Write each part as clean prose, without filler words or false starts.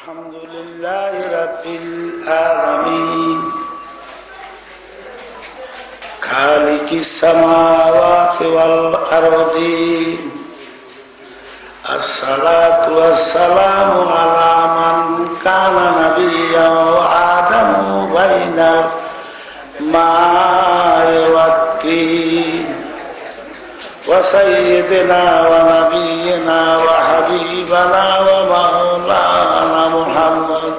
الحمد لله رب العالمين خالق السماوات والأرضين الصلاة والسلام على من كان نبيا وآدم بين الماء والطين وسيدنا ونبينا وحبيبنا ومولانا محمد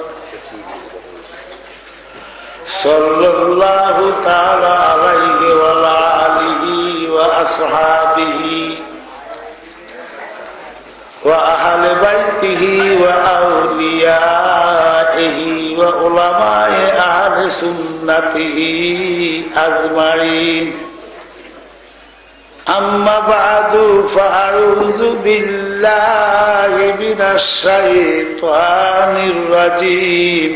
صلى الله تعالى عليه وعلى آله وأصحابه وأهل بيته وأوليائه وعلماء أهل سنته أجمعين أما بعد فأعوذ بالله من الشيطان الرجيم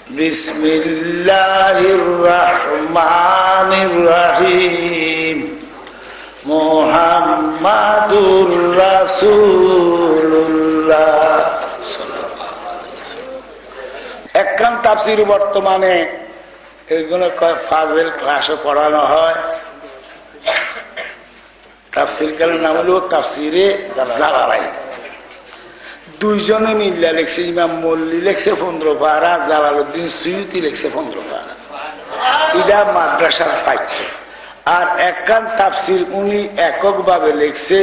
بسم الله الرحمن الرحيم محمد رسول الله একখান তাফসীর বর্তমানে এগুলো ফাজিল ক্লাসে পড়ানো হয়। তাফসীর কালের নাম হল তাফসীরে জালালাইন। দুইজনে মিল্লা লেখছে, ইমাম মল্লি লেখছে 15 পারা, জালালউদ্দিন সুয়ুতি লেখছে 15 পারা। এটা মাদ্রাসার পাঠ্য। আর একখান তাফসীর উনি এককভাবে লেখছে,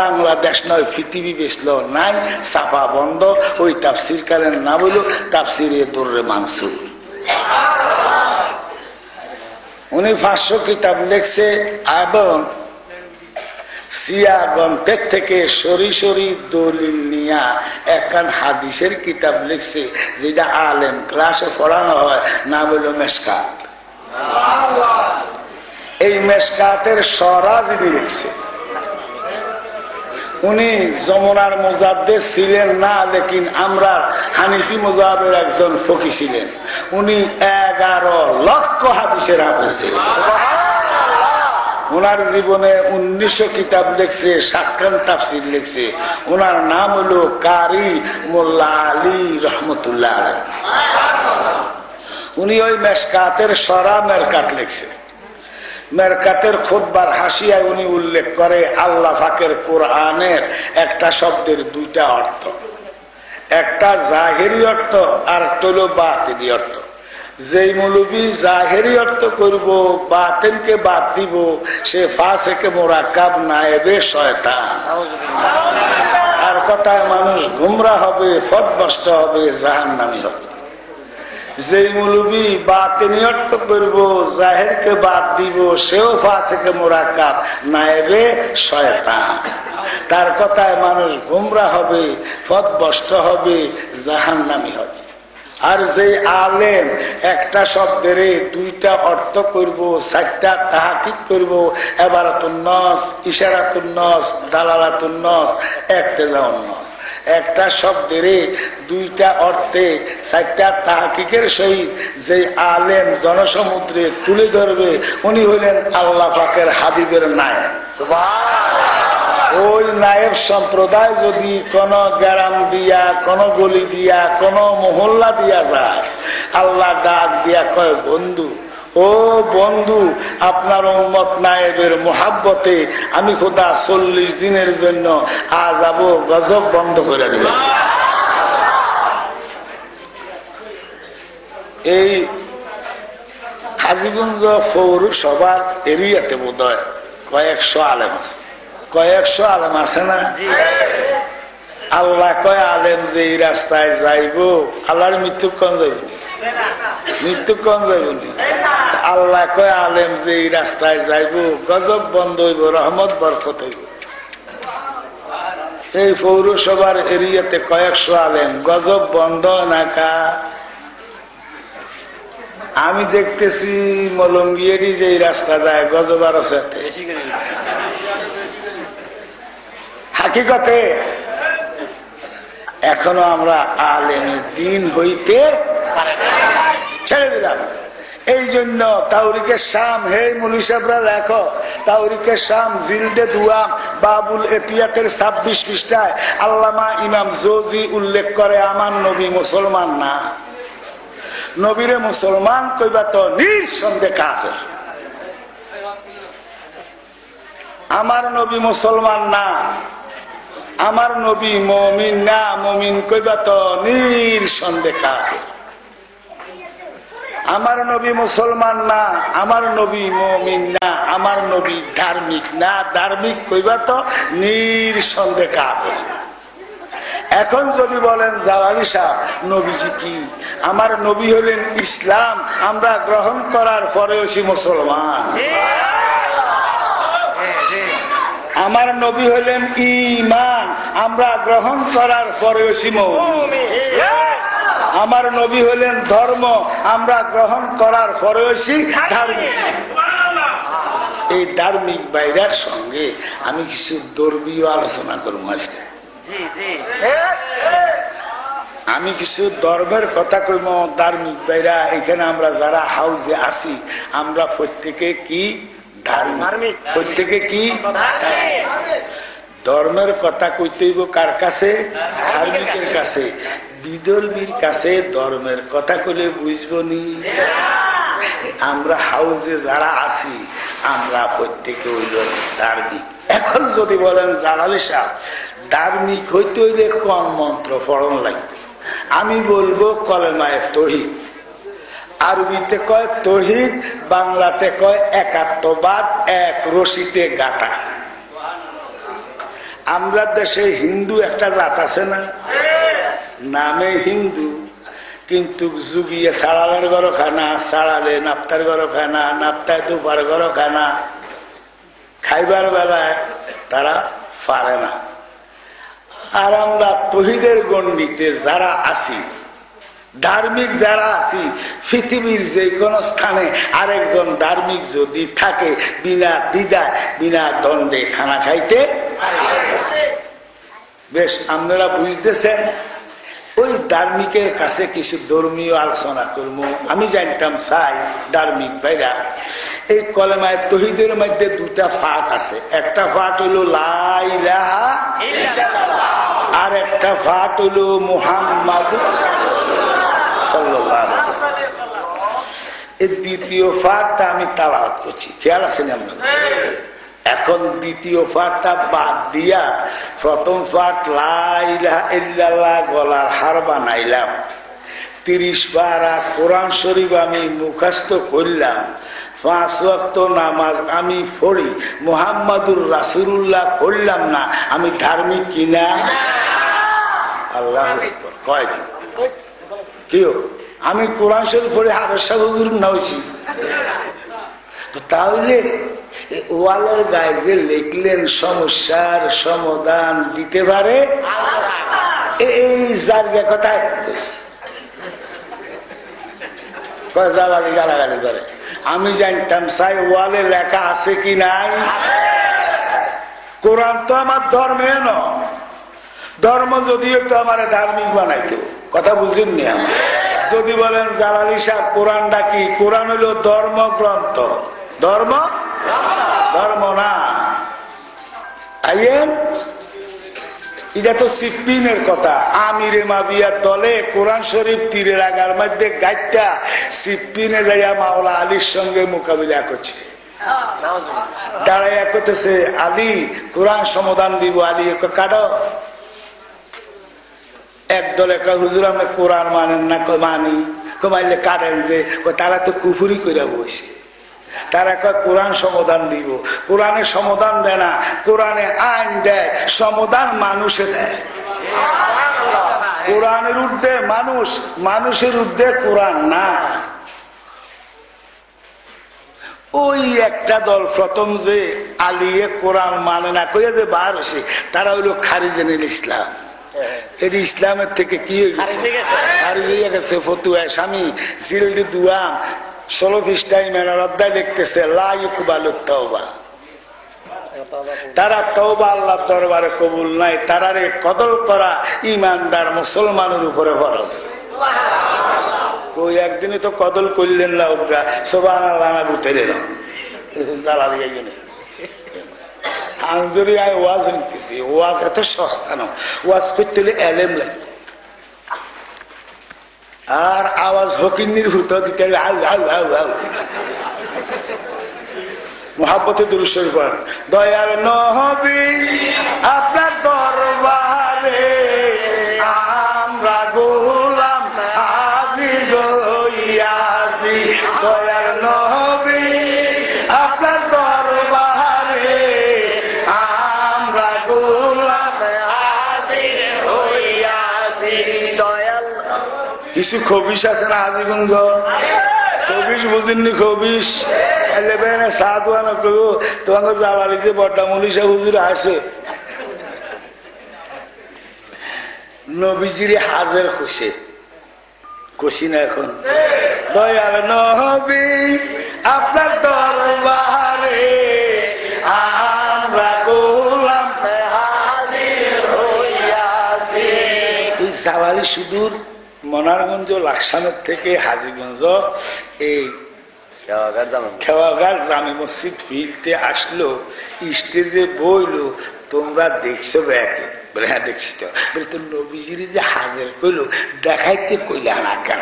বাংলাদেশ নয় পৃথিবী বেসল নাই, ছাপা বন্ধ। ওই তাফসীর কালের নাম হল তাফসীরে দুররে মানসুর। উনি 500 কিতাব লেখছে এবং সিয়া গ্রন্থের থেকে সরি সরি দলিল নিয়া একখান হাদিসের কিতাব লিখছে, যেটা আলেম ক্লাসে পড়ানো হয়, নাম হইল মেশকাত। এই মেশকাতের সরা যিনি লিখছে, উনি যমুনার মুজাদ্দেদ ছিলেন না, লেকিন আমরা হানিফি মুজাহাবের একজন ফকি ছিলেন। উনি 11 লক্ষ হাদিসের হাফেজ ছিলেন। ওনার জীবনে 1900 কিতাব লিখছে, 7খান তাফসীর লিখছে। ওনার নাম হলো কারি মোল্লা আলী রহমতুল্লাহ আলাইহ। উনি ওই মেশকাতের সরা মেরকাত লিখছে। মেরকাতের খুতবার হাসিয়ায় উনি উল্লেখ করে আল্লাহ পাকের কোরআনের একটা শব্দের 2টা অর্থ, একটা জাহেরি অর্থ আর একটা হলো বাতিনি অর্থ। যেই মৌলবী জাহেরি অর্থ করব, বাতিনকে বাদ দিব, সে ফাসেকে মুরাক্কাব নায়েবে শয়তান। আর কথায় মানুষ গুমরা হবে, পথভ্রষ্ট হবে, জাহান্নামী হবে। যেই মৌলবী বাতিনি অর্থ করব, জাহেরকে বাদ দিব, সেও ফাসেকে মুরাক্কাব নায়েবে শয়তান। তার কথায় মানুষ গুমরা হবে, পথভ্রষ্ট হবে, জাহান্নামী হবে। আর যে আলেম একটা শব্দের 2টা অর্থ করব, 4টা তাহাকিক করব, এবারাতুন নস, ইশারাতুন নস, দালালাতুন নস, ইক্তেজাউন নস। একটা শব্দের 2টা অর্থে 4টা তাহাকিকের সহিত যে আলেম জনসমুদ্রে তুলে ধরবে, উনি হইলেন আল্লাহ পাকের হাবিবের নায়েব। ওই নায়েব সম্প্রদায় যদি কোন গ্রাম দিয়া, কোন গলি দিয়া, কোন মহল্লা দিয়া যায়, আল্লাহ ডাক দিয়া কয়, বন্ধু, ও বন্ধু, আপনার উম্মত নায়েবের মোহাব্বতে আমি খোদা 40 দিনের জন্য আযাব গজব বন্ধ করে দেব। এই হাজীগঞ্জ পৌরসভার এরিয়াতে বোধ হয় কয়েকশো আলেম আছে। 100 আলেম আছে না? আল্লাহ কয় আলেম যে এই রাস্তায় যাইব, আল্লাহর মৃত্যুক্ষণ যাইব, মৃত্যুক্ষণ যাইব। আল্লাহ কয় আলেম যে এই রাস্তায় যাইব, গজব বন্ধ হইব, রহমত বরকত হইব। এই পৌরসভার এরিয়াতে 100 আলেম, গজব বন্ধ না কা? আমি দেখতেছি মলঙ্গিয়েরই যে এই রাস্তা যায়, গজব আরো সাথে। হাকিকতে এখনো আমরা আলেমে দিন হইতে ছেড়ে দিলাম। এই জন্য তাওরিকে শাম, হে মুলি সাহেবরা লেখো, তাওরিকে শাম জিলদে দুয়াম বাবুল এতিয়াতের 26 পৃষ্ঠায় আল্লামা ইমাম জৌজি উল্লেখ করে, আমার নবী মুসলমান না। নবীরে মুসলমান কইবা তো নিঃসন্দেহে কাফের। আমার নবী মুসলমান না, আমার নবী মুমিন না, মুমিন কইবা তো নিঃসন্দেহে কাফের। আমার নবী মুসলমান না, আমার নবী মুমিন না, আমার নবী ধার্মিক না, ধার্মিক কইবা তো নিঃসন্দেহে কাফের। এখন যদি বলেন জালালি সাহেব নবীজি কি, আমার নবী হলেন ইসলাম, আমরা গ্রহণ করার পরেও সে মুসলমান। আমার নবী হলেন ঈমান, আমরা গ্রহণ করার পরেও সে মুমিন। আমার নবী হলেন ধর্ম, আমরা গ্রহণ করার পরেও সে ধার্মিক। এই ধার্মিক বাইরের সঙ্গে আমি কিছু ধর্মীয় আলোচনা করবো আজকে। আমি কিছু ধর্মের কথা কইব। ধার্মিক বাইরা এখানে আমরা যারা হাউজে আছি আমরা প্রত্যেকে কি ধার্মিক, প্রত্যেকে কি ধর্মের কথা কইতেইব কার কাছে? ধার্মিকের কাছে। বিধর্মীর কাছে ধর্মের কথা কইলে বুঝবো নি। আমরা হাউজে যারা আছি আমরা প্রত্যেকে হইল ধার্মিক। এখন যদি বলেন জালালি সাহেব ধার্মিক হইতে হইলে কোন মন্ত্র পড়ন লাগবে, আমি বলবো কলেমায়ে তৌহিদ। আরবিতে কয় তৌহিদ, বাংলাতে কয় একাত্মবাদ, এক রশিতে গাঁথা। আমরা দেশে হিন্দু একটা জাত আছে না, নামে হিন্দু, কিন্তু যুগিয়ে ছাড়ালের ঘর খানা, ছাড়ালে নাপ্তার ঘর খানা, নাপ্তায় দুপার ঘর খানা, খাইবার বেলায় তারা পারে না। আর আমরা তৌহিদের গণ্ডিতে যারা আছি, ধার্মিক যারা আছি, পৃথিবীর যে কোনো স্থানে আরেকজন ধার্মিক যদি থাকে বিনা দ্বিধায় বিনা দ্বন্দ্বে খানা খাইতে বেশ। আপনারা বুঝতেছেন। ওই ধার্মিকের কাছে কিছু ধর্মীয় আলোচনা করব। আমি জানতাম চাই ধার্মিক ভাইরা এই কলেমায়ে তৌহিদের মধ্যে দুটা ফাট আছে। একটা ফাট হইল লা ইলাহা ইল্লাল্লাহ, আর একটা ফাট হইল মুহাম্মাদুর সাল্লাল্লাহু আলাইহি ওয়াসাল্লাম। এই দ্বিতীয় ফাটটা আমি তালাওয়াত করছি, খেয়াল আছে না আপনাদের? এখন দ্বিতীয় ফাটটা বাদ দিয়া প্রথম ফাট লা ইলাহা ইল্লাল্লাহ গলার হার বানাইলাম। 30 পারা কোরআন শরীফ আমি মুখস্থ করলাম। 5 ওয়াক্ত নামাজ আমি পড়ি। মুহাম্মাদুর রাসূলুল্লাহ করলাম না, আমি ধার্মিক কিনা? আল্লাহু আকবার। কয় কিও আমি কোরআন শরীফ পড়ে হাবেশা হুজুর না হইছি? তো তাহলে ওয়ালের গায়ে যে লিখলেন সমস্যার সমাধান দিতে পারে এই জায়গা কথায় জালালি গালাগালি করে। আমি জানতাম চাই ওয়ালে লেখা আছে কি নাই। কোরআন তো আমার ধর্মে ন, ধর্ম যদিও তো আমার ধার্মিক বানাইতো। কথা বুঝেননি? আমার যদি বলেন জালালি সাহেব কোরআনটা কি, কোরআন হইল ধর্মগ্রন্থ, ধর্ম ধর্ম না। আইয়েন এটা তো সিপ্পিনের কথা। আমিরে মাবিয়ার দলে কোরআন শরীফ তীরের আগার মধ্যে গাইটা সিপ্পিনে যাইয়া মাওলা আলীর সঙ্গে মোকাবিলা করছে। দাঁড়াইয়া করতেছে আলী কোরআন সমাধান দিব। আলী কাটো। একদলে হুজুর আমি কোরআন মানেন না, মানি। কমাইলে কাটেন যে তারা তো কুফুরি কইরা বসে। তারা কয় কোরআন সমাধান দিব। কোরআনের সমাধান দেয় না, কোরআনে আইন দেয়, সমাধান মানুষে দেয়। কোরআনের ঊর্ধ্বে মানুষ, মানুষের ঊর্ধ্বে কোরআন না। ওই একটা দল প্রথম যে আলিয়ে কোরআন মানে না কইয়া যে বার হয়েছে তারা হইল খারিজেনের ইসলাম। এটি ইসলামের থেকে কি খারিজ হয়ে গেছে। ফতুয়া স্বামী জিলদি দুয়া 16 পৃষ্ঠায় মেলার অধ্যায় লিখতেছে লা ইকবালুত তাওবা। তারা তওবা আল্লাহর দরবারে কবুল নাই, তারারে কদর করা ইমানদার মুসলমানের উপরে ফরজ। ওই একদিনে তো কদল করলেন না ওরা সবাই রানা বুঝতে এলাম জ্বালা দিয়ে গেলে আন্দরি আয় ওয়াজ নিতেছি ওয়াজ এত সস্তা না ওয়াজ করতে হলে এলেম লাগে আর আওয়াজ হকিন্নির হুত দিতে মোহাব্বতে দুরুশ্বর করেন দয়ার নবী আপনার দরবারে আমরা গোলাম হাজির হইয়াছি দয়ার নবী আপনার দরবারে আমরা গোলাম হাজির হইয়াছি দয়াল কিছু খবিস আছে না হাজিগঞ্জ খবিস বুঝেননি খবিস সাধুয়ানা করবো তোমাকে জালালিতে বড্ডা মনীষা হুজুর আসে নবীজির হাজার খুশি খুশি না এখন দয়াল নবী আপনার দরবারে আমরা গোলাম হাজির হইয়াছি তুই জালালি সুদূর মনারগঞ্জ লাকসামের থেকে হাজিগঞ্জ এই খেওয়াঘাট জামে মসজিদ ফিরতে আসলো স্টেজে বইলো তোমরা দেখছো ব্যাকে বলে হ্যাঁ দেখছি তো বলে তো নবীজির যে হাজির কইলো দেখাইতে কইলে না কেন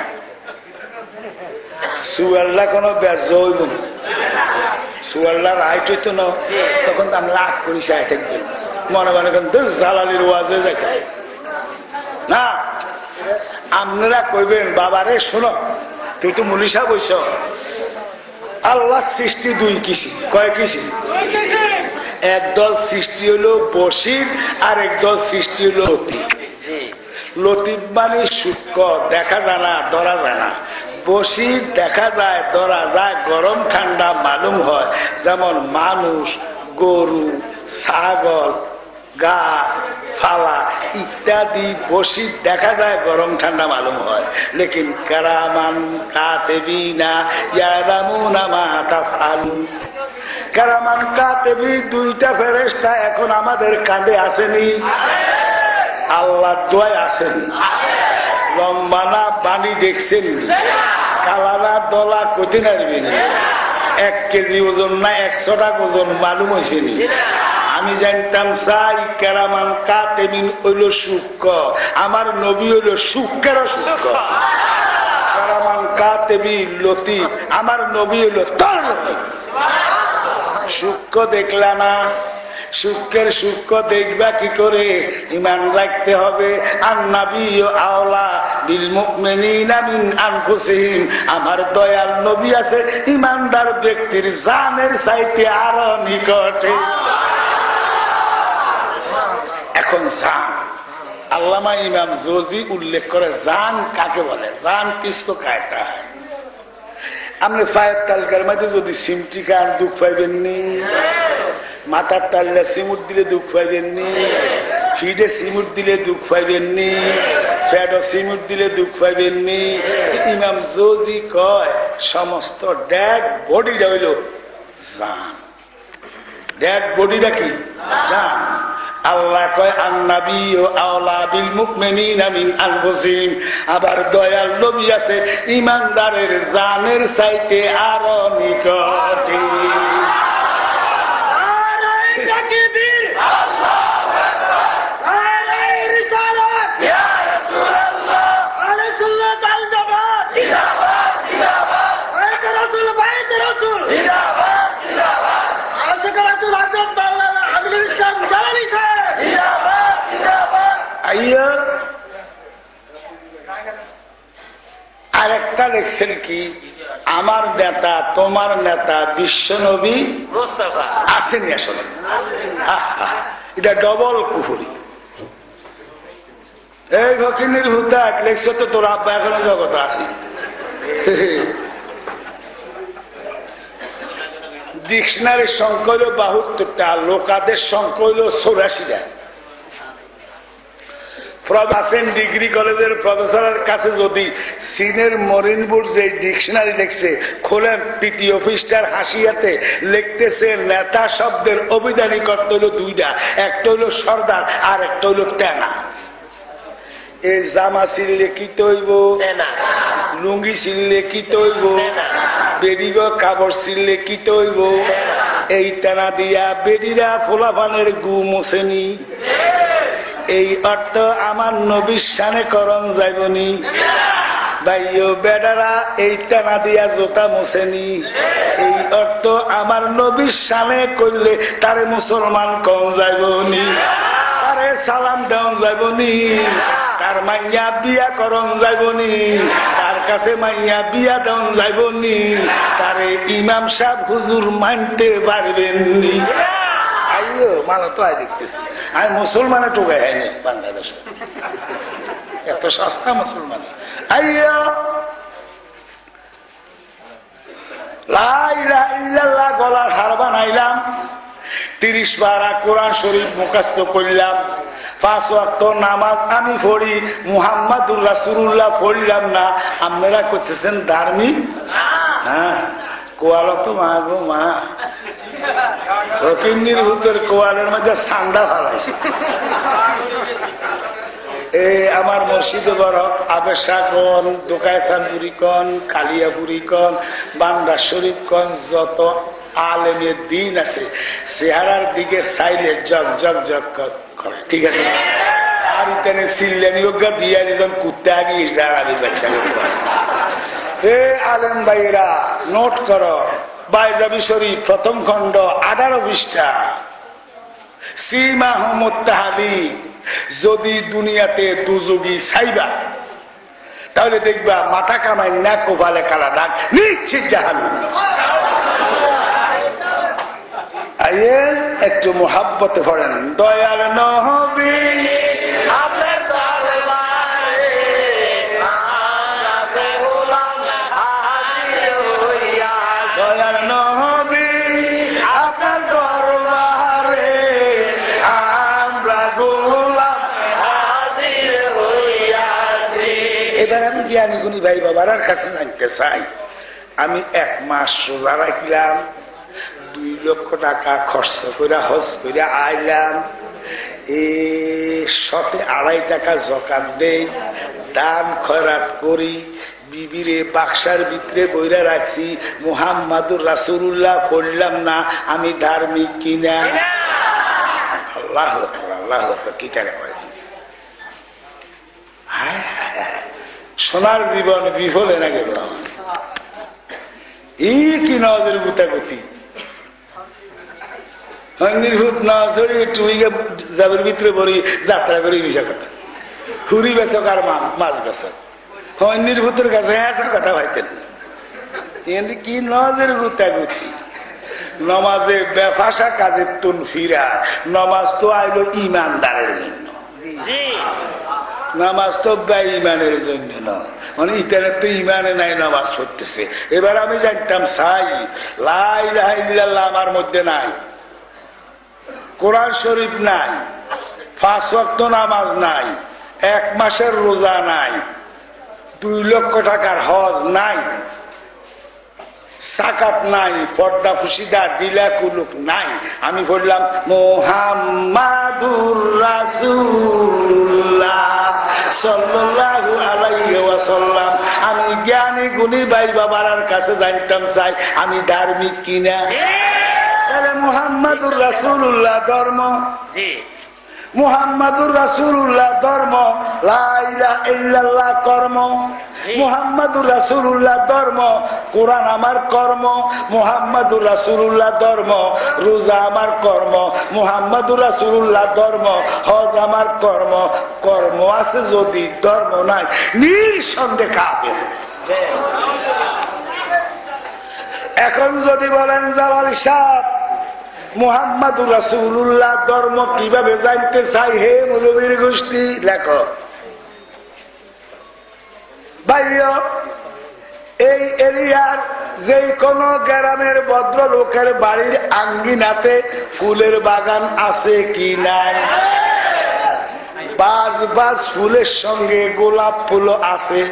সুয়াল্লা কোনো ব্যাজ হইব না সুয়াল্লা রাইট হইতো না তখন তো আমরা রাগ করি সাইড থাকবে মনে মনে করেন তো জালালির ওয়াজে দেখায় না আপনারা কইবেন বাবারে শোনো তুই তো মনীষা বইস আল্লাহ সৃষ্টি দুই কিসি কয় কিসি একদল সৃষ্টি হলো বশির আর একদল সৃষ্টি হলো লতিফ লতিফ মানে সূক্ষ্ম দেখা যায় না ধরা যায় না বশির দেখা যায় ধরা যায় গরম ঠান্ডা মালুম হয় যেমন মানুষ গরু ছাগল গাছ ফালা ইত্যাদি বসি দেখা যায় গরম ঠান্ডা মালুম হয় লেকিন কারামান কাতেবিনা ইয়ালামুনা মা তাফআলুন কারামান কাতেবি দুইটা ফেরেশতা এখন আমাদের কাঁধে আসেনি আল্লাহ দোয়ায় আসেন লম্বানা বাণী দেখছেন কালারা দলা কঠিন আসবেন 1 কেজি ওজন না 100 টাকা ওজন মালুম হয়েছে নি আমি জানতাম চাই কেরামান কাতেবিন হইল সূক্ষ্ম আমার নবী হইল সূক্ষ্মের সূক্ষ্ম কেরামান কাতেবি লতিফ আমার নবী হইল তর লতিফ সূক্ষ্ম দেখলা না সূক্ষ্মের সূক্ষ্ম দেখবা কি করে ইমান রাখতে হবে আন-নাবী আওলা বিল মুমিনিনা মিন আনফুসিহিম আমার দয়াল নবী আছে ইমানদার ব্যক্তির জানের চাইতে আরো নিকটে এখন জান আল্লামা ইমাম জোজি উল্লেখ করে জান কাকে বলে জান কিসকো কায়তা হয় আপনি পায়ের তালকার মধ্যে যদি সিমটি খান দুঃখ পাইবেননি মাথার তাল্লা সিমুট দিলে দুঃখ পাইবেননি ফিডে সিমুট দিলে দুঃখ পাইবেননি প্যাডো সিমুট দিলে দুঃখ পাইবেননি ইমাম জোজি কয় সমস্ত ডেড বডিটা হইল জান ডেড বডিটা কি জান আল্লাহ কয় আন-নাবী আওলা বিল মুমিনিনা মিন আনফুসিহিম আবার দয়াল নবী আছে ঈমানদারের জানের চাইতে আরো নিকটে নারায়ে তাকবীর আল্লাহু আকবার নারায়ে রিসালাত ইয়া রাসূলুল্লাহ আলা সুন্নাত আল জামাত জিন্দাবাদ জিন্দাবাদ বাইত রাসূল বাইত রাসূল জিন্দাবাদ জিন্দাবাদ আশিক রাসূল হযরত মাওলানা আব্দুল ইসলাম জালালি আরেকটা লিখছেন কি আমার নেতা তোমার নেতা বিশ্বনবী মুস্তাফা আসেনি আসলে এটা ডবল কুফরি এই ফকিনের হুদাক লেখছ তো তোর আব্বা এখনো জগতে আসি ডিকশনারির সংখ্যা হল 72টা লোকাদের সংখ্যা হল 84টা আছেন ডিগ্রি কলেজের প্রফেসরের কাছে যদি চীনের মরিনবুর যে ডিকশনারি লিখছে খোলেন 3য় পৃষ্ঠার হাসিয়াতে লিখতেছে নেতা শব্দের অভিধানিক অর্থ হইল 2টা একটা হইল সর্দার আর একটা হইল তেনা এই জামা চিনলে কি তৈব লুঙ্গি ছিললে কি তৈব, বেডিগ কাপড় ছিললে কি তৈব, এই টানা দিয়া বেডিরা ফোলাপানের গু মোছেনি। এই অর্থ আমার নবীর শানে করণ যাইবনি। ভাইও বেডারা এই টানা দিয়া জোতা মোছেনি। এই অর্থ আমার নবীর শানে করলে তারে মুসলমান কম যাইবনি, তারে সালাম দেওয়া যাইবনি, তার মাইয়া বিয়া করণ যাইবনি, তার কাছে মাইয়া বিয়া দেওয়া যাইবনি, তারে ইমাম সাহেব হুজুর মানতে পারবেননি। আইও মালা তো আয় দেখতেছি, আমি মুসলমানে টোকাই হয়নি বাংলাদেশে, এত সস্তা মুসলমান। আইও লা ইলাহা ইল্লাল্লাহ গলার হার বানাইলাম, 30 বার কোরআন শরীফ মুখস্থ করলাম, 5 ওয়াক্ত নামাজ আমি পড়ি, মুহাম্মাদুর রাসূলুল্লাহ পড়লাম না, আপনারা করতেছেন ধার্মিক। হ্যাঁ, কোয়ালো তো মা গো মা, ফকিন্নির ভূতের কোয়ালের মধ্যে সান্ডা ফালাইছে। আমার মসজিদে বড় আবেশা কন, দোকায়সানপুরি কন, কালিয়াপুরি কন, বান্ডা শরীফ কন, যত আলেমের দিন আছে চেহারার দিকে চাইলে জগ জগ জগ করে, ঠিক আছে। আর এখানে সিল্লানি যোগ্য দিয়ে একজন কুত্তে আগিয়ে আলী বাচ্চাকে। আলেম ভাইরা নোট করো, বাইজাবি শরীফ প্রথম খণ্ড 18 পৃষ্ঠা, সীমা মুত্তাহাদি। যদি দুনিয়াতে দুযোগী চাইবা তাহলে দেখবা মাথা কামাই না কোপালে কালা দাগ, নিশ্চিত জাহান্নাম। আইয়ের একটু মোহাব্বতে পড়েন, দয়াল নবী আপনার দরবারে আমরা গোলাম হাজির হইয়া, দয়াল নবী আপনার দরবারে আমরা গোলাম হাজির হইয়াছি। এবার আমি জ্ঞানী গুণী ভাই বাবার কাছে জানতে চাই, আমি 1 মাস সোজা রাখলাম, 2 লক্ষ টাকা খরচ করে হজ করে আইলাম, শতে 2.5 টাকা জকাত দেই, দান খয়রাত করি, বিবিরে বাক্সার ভিতরে বইরা রাখছি, মুহাম্মাদুর রাসূলুল্লাহ পড়লাম না, আমি ধার্মিক কিনা? আল্লাহ আল্লাহ কি টাকা পাই, সোনার জীবন বিফলে না গেল। এই কি নজর গুতাগুতি নির্ভূত না ছড়ি টুইকে যাবের ভিতরে পড়ি যাত্রা করি বিষয় কথা, হুরি বেচক আর মাছ বেচক, নির্ভূতের কাছে একটা কথা ভাইতেন। কি নজর গুতাগুতি, নমাজে বেফাসা কাজের তুন ফিরা, নমাজ তো আইল ইমানদারের জন্য, নামাজ তো বেঈমানের জন্য না, মানে ইতারা তো ইমানে নাই নামাজ পড়তেছে। এবার আমি জানতাম চাই লা ইলাহা ইল্লাল্লাহ আমার মধ্যে নাই, কোরআন শরীফ নাই, 5 ওয়াক্ত নামাজ নাই, 1 মাসের রোজা নাই, 2 লক্ষ টাকার হজ নাই, সাকাত নাই, পর্দা ফুসিদা দিলা কুলুক নাই। আমি বললাম মুহাম্মাদুর রাসূলুল্লাহ সাল্লাল্লাহু আলাইহি ওয়াসাল্লাম। আমি জ্ঞানী গুণী ভাই বাবার কাছে জানতাম চাই আমি ধার্মিক কিনা। মুহাম্মাদুর রাসূলুল্লাহ ধর্ম, মুহাম্মাদুর রাসূলুল্লাহ ধর্ম, লা ইলাহা ইল্লাল্লাহ কর্ম, মুহাম্মাদুর রাসূলুল্লাহ ধর্ম, কোরআন আমার কর্ম, মুহাম্মাদুর রাসূলুল্লাহ ধর্ম, রোজা আমার কর্ম, মুহাম্মাদুর রাসূলুল্লাহ ধর্ম, হজ আমার কর্ম। কর্ম আছে যদি ধর্ম নাই, নিঃসন্দেহে কাফের। এখন যদি বলেন জালাল সাহেব মুহাম্মাদুর রাসূলুল্লাহ ধর্ম কিভাবে জানতে চাই, হে মুরব্বির গোষ্ঠী লেখো। ভাইও এই এরিয়ার যে কোন গ্রামের ভদ্রলোকের বাড়ির আঙ্গিনাতে ফুলের বাগান আছে কি নাই? বাজ বাজ ফুলের সঙ্গে গোলাপ ফুল আছে।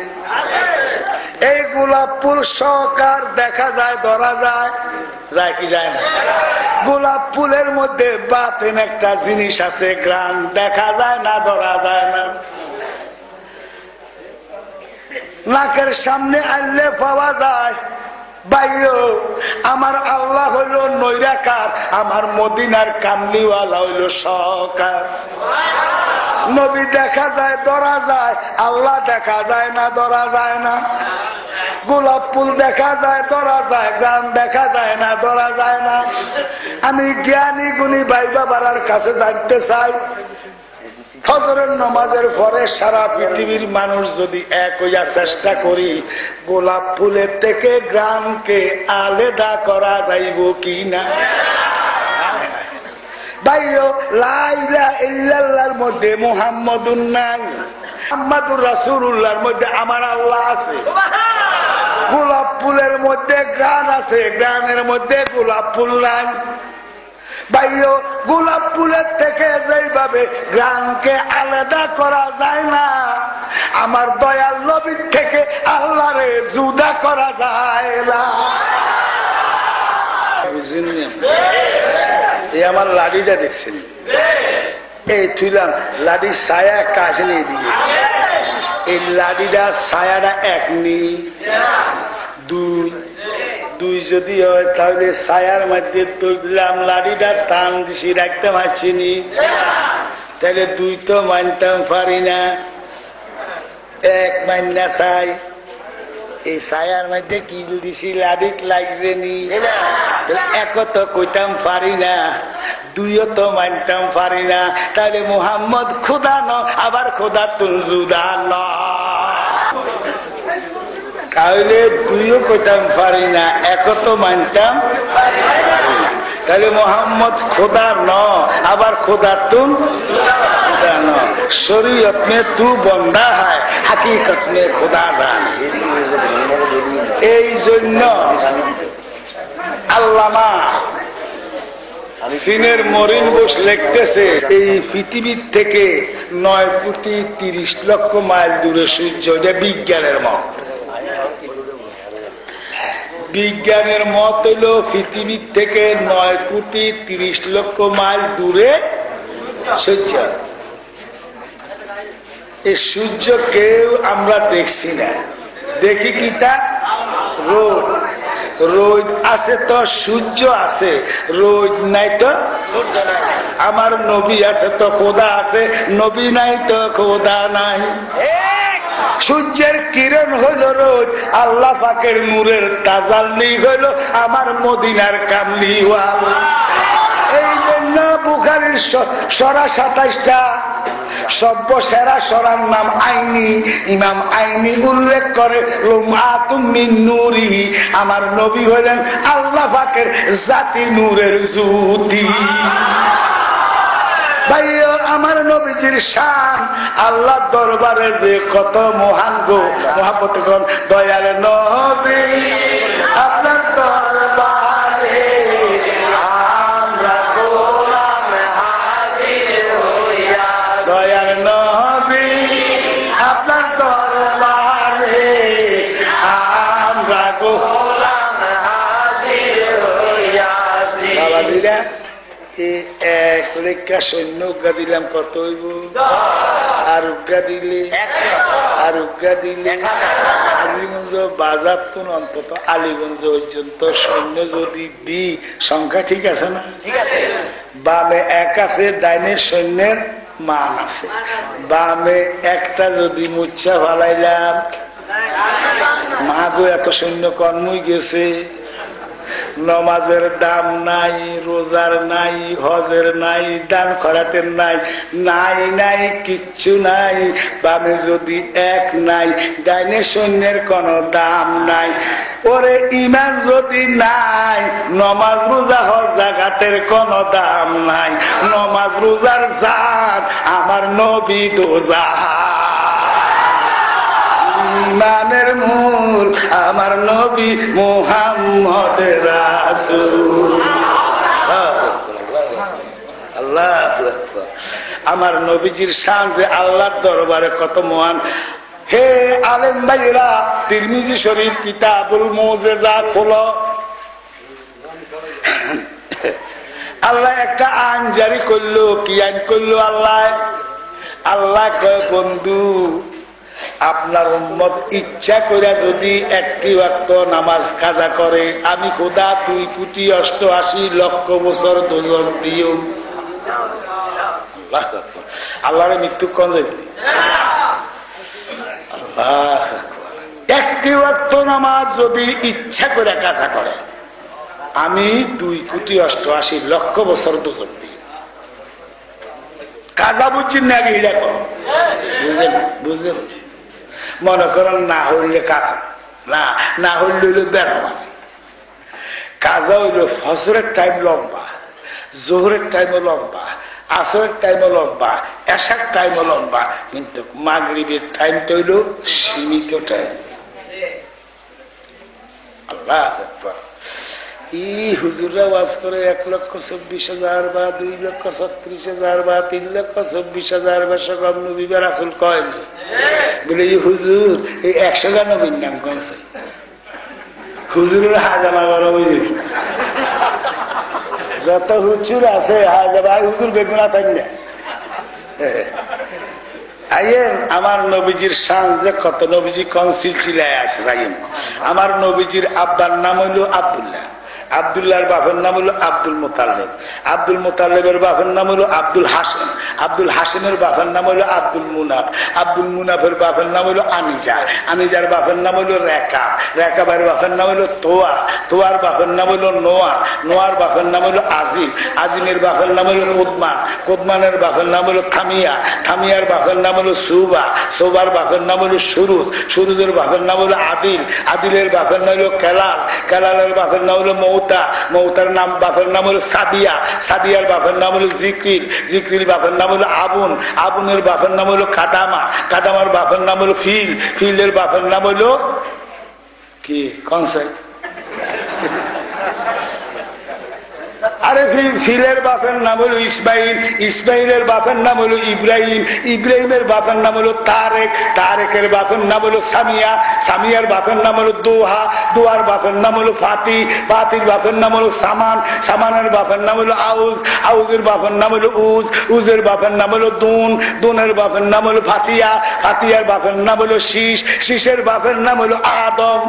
এই গোলাপ ফুল সহকার দেখা যায়, ধরা যায়, যায় কি যায় না? গোলাপ ফুলের মধ্যে বাতেন একটা জিনিস আছে, গ্রান দেখা যায় না, ধরা যায় না। নাকের সামনে আনলে পাওয়া যায়। ভাইও আমার আল্লাহ হইল নৈরাকার, আমার মদিনার কামলিওয়ালা হইল সহকার। নবী দেখা যায় ধরা যায়, আল্লাহ দেখা যায় না ধরা যায় না। গোলাপ ফুল দেখা যায় ধরা যায়, গ্রাম দেখা যায় না ধরা যায় না। আমি জ্ঞানী গুণী ভাই বাবার কাছে জানতে চাই, ফজরের নামাজের পরে সারা পৃথিবীর মানুষ যদি এক হইয়া চেষ্টা করি, গোলাপ ফুলের থেকে গ্রামকে আলাদা করা যাইব কি না? ভাইও লা ইলাহা ইল্লাল্লাহর মধ্যে মুহাম্মাদুর নাই, মুহাম্মাদুর রাসূলুল্লাহর মধ্যে আমার আল্লাহ আছে। গোলাপ ফুলের মধ্যে গ্রান আছে, গ্রানের মধ্যে গোলাপ ফুল নাই। ভাইও গোলাপ ফুলের থেকে যেভাবে গ্রামকে আলাদা করা যায় না, আমার দয়াল নবীর থেকে আল্লাহরে জুদা করা যায় না। বুঝলেন? এই আমার লাঠিটা দেখছেন, এই থুইলাম লাঠির ছায়া কাছে নিয়ে দিয়ে, এই লাঠিটা ছায়াটা এক নি দুই যদি হয় তাহলে ছায়ার মধ্যে তুললাম, লাঠিটা টান দিছি রাখতে পারছি নি, তাহলে দুই তো মানতাম পারি না, এক মান্না চাই। এই ছায়ার মধ্যে কিল দিছি লাঠিত লাগছে নি, এক তো কইতাম পারি না, দুইও তো মানতাম পারি না, তাহলে মুহাম্মদ খোদা ন, আবার খোদা তুল জুদা ন, তাহলে দুইও কইতাম পারি না, এক তো মানতাম পারি না, তাহলে মোহাম্মদ খোদা ন, আবার খোদা তুল खुदा न, शरीयत में तू बंदा है, हकीकत में खुदा जान। এই জন্য আল্লামা চীনের মরিন বোস লিখতেছে, এই পৃথিবীর থেকে 9,30,00,000 মাইল দূরে সূর্য। এটা বিজ্ঞানের মত। বিজ্ঞানের মত হইল পৃথিবীর থেকে 9,30,00,000 মাইল দূরে সূর্য। এই সূর্য কেউ আমরা দেখছি না, দেখি কি তা রোদ, রোদ আছে তো সূর্য আছে, রোদ নাই তো সূর্য নাই। আমার নবী আছে তো খোদা আছে, নবী নাই তো খোদা নাই। সূর্যের কিরণ হইল রোদ, আল্লাহ পাকের নূরের তাজাল্লি হইল আমার মদিনার কামলিওয়ালা। এই জন্য বুখারীর সরা 27টা সভ্য সেরা সরার নাম আইনি। ইমাম আইনি উল্লেখ করে লুমাতুম মিন নূরিহি, আমার নবী হইলেন আল্লাহ পাকের জাতি নূরের জ্যোতি। ভাইও আমার নবীজির শান আল্লাহ দরবারে যে কত মহান গো, মহাব্বত গণ দয়াল নবী আপনার দরবারে আমরা গোলাম হাজির হইয়া, দয়াল নবী আপনার দরবারে আমরা গোলাম হাজির হইয়াছি। বাবাজিরা এক লেখা সৈন্য উজ্ঞা দিলাম কত হইব? আর উজ্ঞা দিলে আলিগঞ্জ বাজার তো অন্তত আলিগঞ্জ পর্যন্ত সৈন্য যদি দি, সংখ্যা ঠিক আছে না? বামে এক আছে, ডাইনে সৈন্যের মান আছে। বামে একটা যদি মুচ্ছা ফালাইলাম, মা গো এত সৈন্য কর্মই গেছে, নমাজের দাম নাই, রোজার নাই, হজের নাই, দান খরাতের নাই, নাই নাই কিচ্ছু নাই। বামে যদি এক নাই, ডাইনে সৈন্যের কোন দাম নাই। ওরে ইমান যদি নাই, নমাজ রোজা হজ জাকাতের কোন দাম নাই। নমাজ রোজার জান আমার নবী দোজাহান, ইমানের মূল আমার নবী মুহাম্মদ রাসূল। আল্লাহ আমার নবীজির শান যে আল্লাহর দরবারে কত মহান। হে আলেম ভাইরা, তিরমিজি শরীফ কিতাবুল মুজিজা খোলো। আল্লাহ একটা আইন জারি করলো। কি আইন করলো আল্লাহ? আল্লাহ কয় বন্ধু আপনার উম্মত ইচ্ছা করে যদি একটি ওয়াক্ত নামাজ কাজা করে আমি খোদা 2,88,00,000 দোজখ দিও। আল্লাহরে মৃত্যুক্ষণ যাইবে আল্লাহ। একটি ওয়াক্ত নামাজ যদি ইচ্ছা করে কাজা করে আমি 2,88,00,000 দোজখ দিই। কাজা বুঝছেন না আগে এটা করো, বুঝলেন? বুঝলেন? মনে করেন না হইলে কাজা, না হইলে হইল বেনামাজ। কাজা হইল ফজরের টাইম লম্বা, জোহরের টাইমও লম্বা, আসরের টাইমও লম্বা, এশার টাইমও লম্বা, কিন্তু মাগরিবের টাইমটা হইল সীমিত টাইম। আল্লাহ হুজুররা ওয়াজ করে 1,24,000 বা 2,36,000 বা 3,24,000 বা সব নবী বা রাসূল কয়নি বলে হুজুর এই 190 নাম কমছে হুজুরের হাজামা বড় যত হুজুর আছে হাজামা হুজুর বেগুনা থাকি না। আইয়েন আমার নবীজির শান যে কত, নবীজি কনসিল চিলায় আছে। আইয়েন আমার নবীজির আব্বার নাম হইল আব্দুল্লাহ, আব্দুল্লাহর বাপের নাম হলো আব্দুল মুতাল্লিব, আব্দুল মুতাল্লিবের বাপের নাম হলো আব্দুল হাসিম, আব্দুল হাসিমের বাপের নাম হলো আব্দুল মুনাফ, আব্দুল মুনাফের বাপের নাম হলো আনিজা, আনিজার বাপের নাম হলো রেকাব, রেকাবের বাপের নাম হলো তোয়া, তোয়ার বাপের নাম হলো নোয়া, নোয়ার বাপের নাম হলো আজিম, আজিমের বাপের নাম হলো কোদমান, কোদমানের বাপের নাম হলো থামিয়া, থামিয়ার বাপের নাম হলো সুবা, সুবার বাপের নাম হলো সুরুজ, সুরুজের বাপের নাম হলো আদিল, আদিলের বাপের নাম হলো কেলাল, কেলালের বাপের নাম হলো মৌতা, মৌতার নাম বাপের নাম হলো সাদিয়া, সাদিয়ার বাপের নাম হলো জিক্রিল, জিক্রিল বাপের নাম হলো আবুন, আবুনের বাপের নাম হলো কাদামা, কাদামার বাপের নাম হলো ফিল, ফিলের বাপের নাম হলো কি কনসেপ্ট আরে ফিলের বাপের নাম হলো ইসমাইল, ইসমাইলের বাপের নাম হলো ইব্রাহিম, ইব্রাহিমের বাপের নাম হলো তারেক, তারেকের বাপের নাম হলো সামিয়া, সামিয়ার বাপের নাম হলো দোহা, দোহার বাপের নাম হলো ফাতি, ফাতির বাপের নাম হলো সামান, সামানের বাপের নাম হলো আউজ, আউজের বাপের নাম হলো উজ, উজের বাপের নাম হলো দুন, দুনের বাপের নাম হলো ফাতিয়া, ফাতিয়ার বাপের নাম হলো শীষ, শীষের বাপের নাম হলো আদম।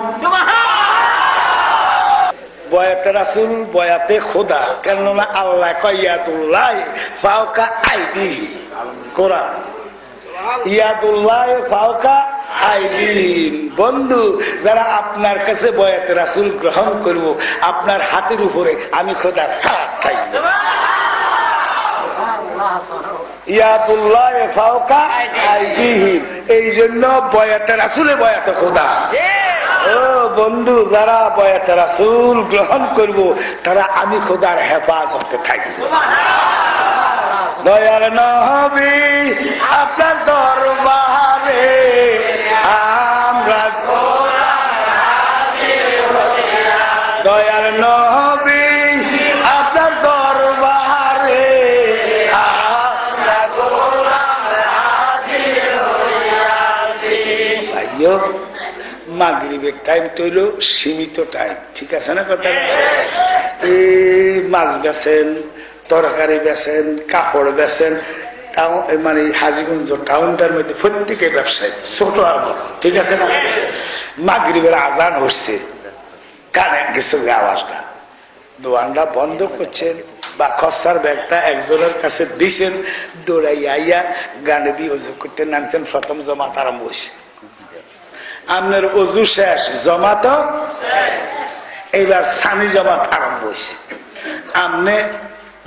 বয়াতে রাসূল বয়াতে খোদা, কেননা আল্লাহ কয়াতুল্লাহ ফাওকা আইদিহি, কোরআন ইয়াদুল্লাহ ফাওকা আইদিহিম। বন্ধু যারা আপনার কাছে বয়াতে রাসূল গ্রহণ করব আপনার হাতের উপরে আমি খোদার হাত থাকবে। ইয়াদুল্লাহ ফাওকা আইদিহিম, এই জন্য বয়াতে রাসূলে বয়াতে খোদা। ও বন্ধু যারা বয়াতে রাসূল গ্রহণ করব তারা আমি খোদার হেফাজতে থাকব। দয়ার নবী আপনার দরবারে আমরা, দয়ার নবী আপনার দরবারে আমরা গোলাম হাজির হইয়াছি। ভাইও মাগরিবের টাইম তৈল সীমিত টাইম, ঠিক আছে না কথা? এই মাছ বেছেন, তরকারি বেছেন, কাপড় বেছেন, মানে হাজিগঞ্জ টাউনটার মধ্যে প্রত্যেকে ব্যবসায়ী, ছোট আর বড়, ঠিক আছে না? মাগরিবের আজান হচ্ছে, কানে গেছে আওয়াজটা, দোয়ানটা বন্ধ করছেন বা খসার ব্যাগটা একজনের কাছে দিছেন, দৌড়াই আইয়া গানে দিয়ে অজু করতে নামছেন, প্রথম জমাত আরম্ভ হয়েছে। আপনার অজু শেষ, জমাত এইবার সানি জমাত আরম্ভ হয়েছে। আপনি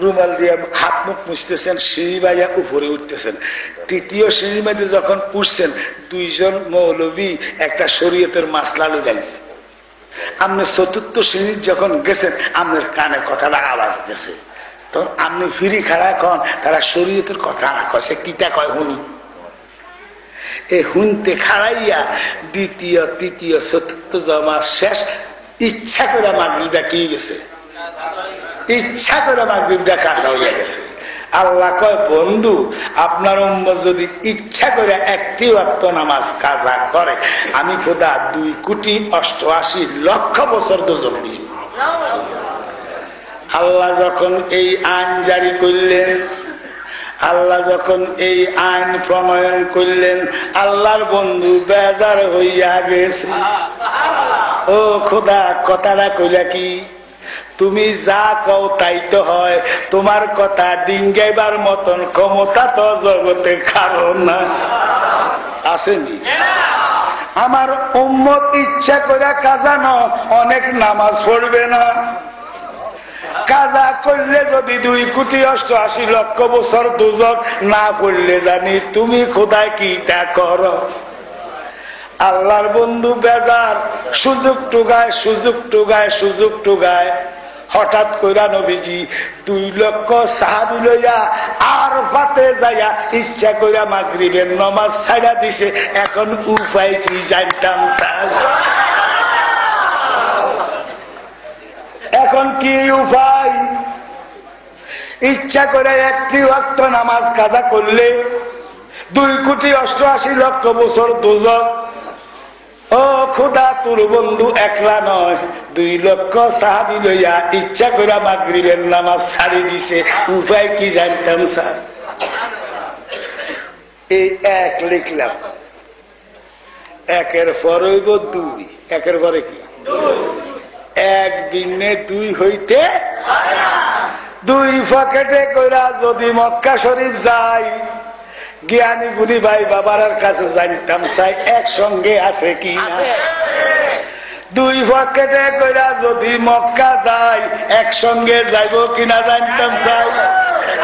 রুমাল দিয়ে হাত মুখ মুছতেছেন, সিঁড়ি বাইয়া উপরে উঠতেছেন। তৃতীয় সিঁড়ির মধ্যে যখন উঠছেন দুইজন মৌলবী একটা শরীয়তের মাসলা লাগাইছে। আপনি চতুর্থ সিঁড়ির যখন গেছেন আপনার কানে কথাটা আওয়াজ গেছে, তখন আপনি ফিরি খাড়া কন তারা শরীয়তের কথা না কছে, কিটা কয় শুনি। এই হুনতে খাড়াইয়া দ্বিতীয় তৃতীয় চতুর্থ জমা শেষ, ইচ্ছা করে মাগরিবটা কি গেছে, ইচ্ছা করে মাগরিবটা কাটা হইয়া গেছে। আল্লাহ কয় বন্ধু আপনার উম্মত যদি ইচ্ছা করে একটি ওয়াক্ত নামাজ কাজা করে আমি খোদা 2,88,00,000 বছর দোজখ দিই। আল্লাহ যখন এই আইন জারি করলেন আল্লাহ যখন এই আইন প্রণয়ন করলেন, আল্লাহর বন্ধু বেজার হইয়া গেছে। ও খোদা, কথাটা কইলা কি? তুমি যা কও তাই তো হয়, তোমার কথা ডিঙ্গাইবার মতন ক্ষমতা তো জগতে কারণ না। আসেনি? আমার উম্মত ইচ্ছা করে কাজানো অনেক নামাজ পড়বে না, কাজা করলে যদি 2,88,00,000 বছর দুজক না পড়লে জানি তুমি খোদায় কি তা করো। আল্লাহর বন্ধু বেজার, সুযোগ টুগায় হঠাৎ কইরা নবীজি 2,00,000 সাহাবী লইয়া আর পাতে যাইয়া ইচ্ছা কইরা মাগরিবের নামাজ ছাইড়া দিছে। এখন উপায় কি জানতাম স্যার? এখন কি উপায়? ইচ্ছা করে একটি ওয়াক্ত নামাজ কাজা করলে 2,88,00,000 বছর দুজক। ও খোদা, তোর বন্ধু একলা নয়, 2,00,000 সাহাবী লইয়া ইচ্ছা করে মাগরিবের নামাজ ছাড়ি দিছে। উপায় কি জানতাম স্যার? এই এক লিখলাম, একের পর হইব 2, একের পরে কি 1 বিঘ্নে 2 হইতে 2 পকেটে কইরা যদি মক্কা শরীফ যাই, জ্ঞানী গুণী ভাই বাবার কাছে জানতাম চাই একসঙ্গে আছে কি না। 2 পকেটে কইরা যদি মক্কা যাই, একসঙ্গে যাইব কিনা জানতাম চাই।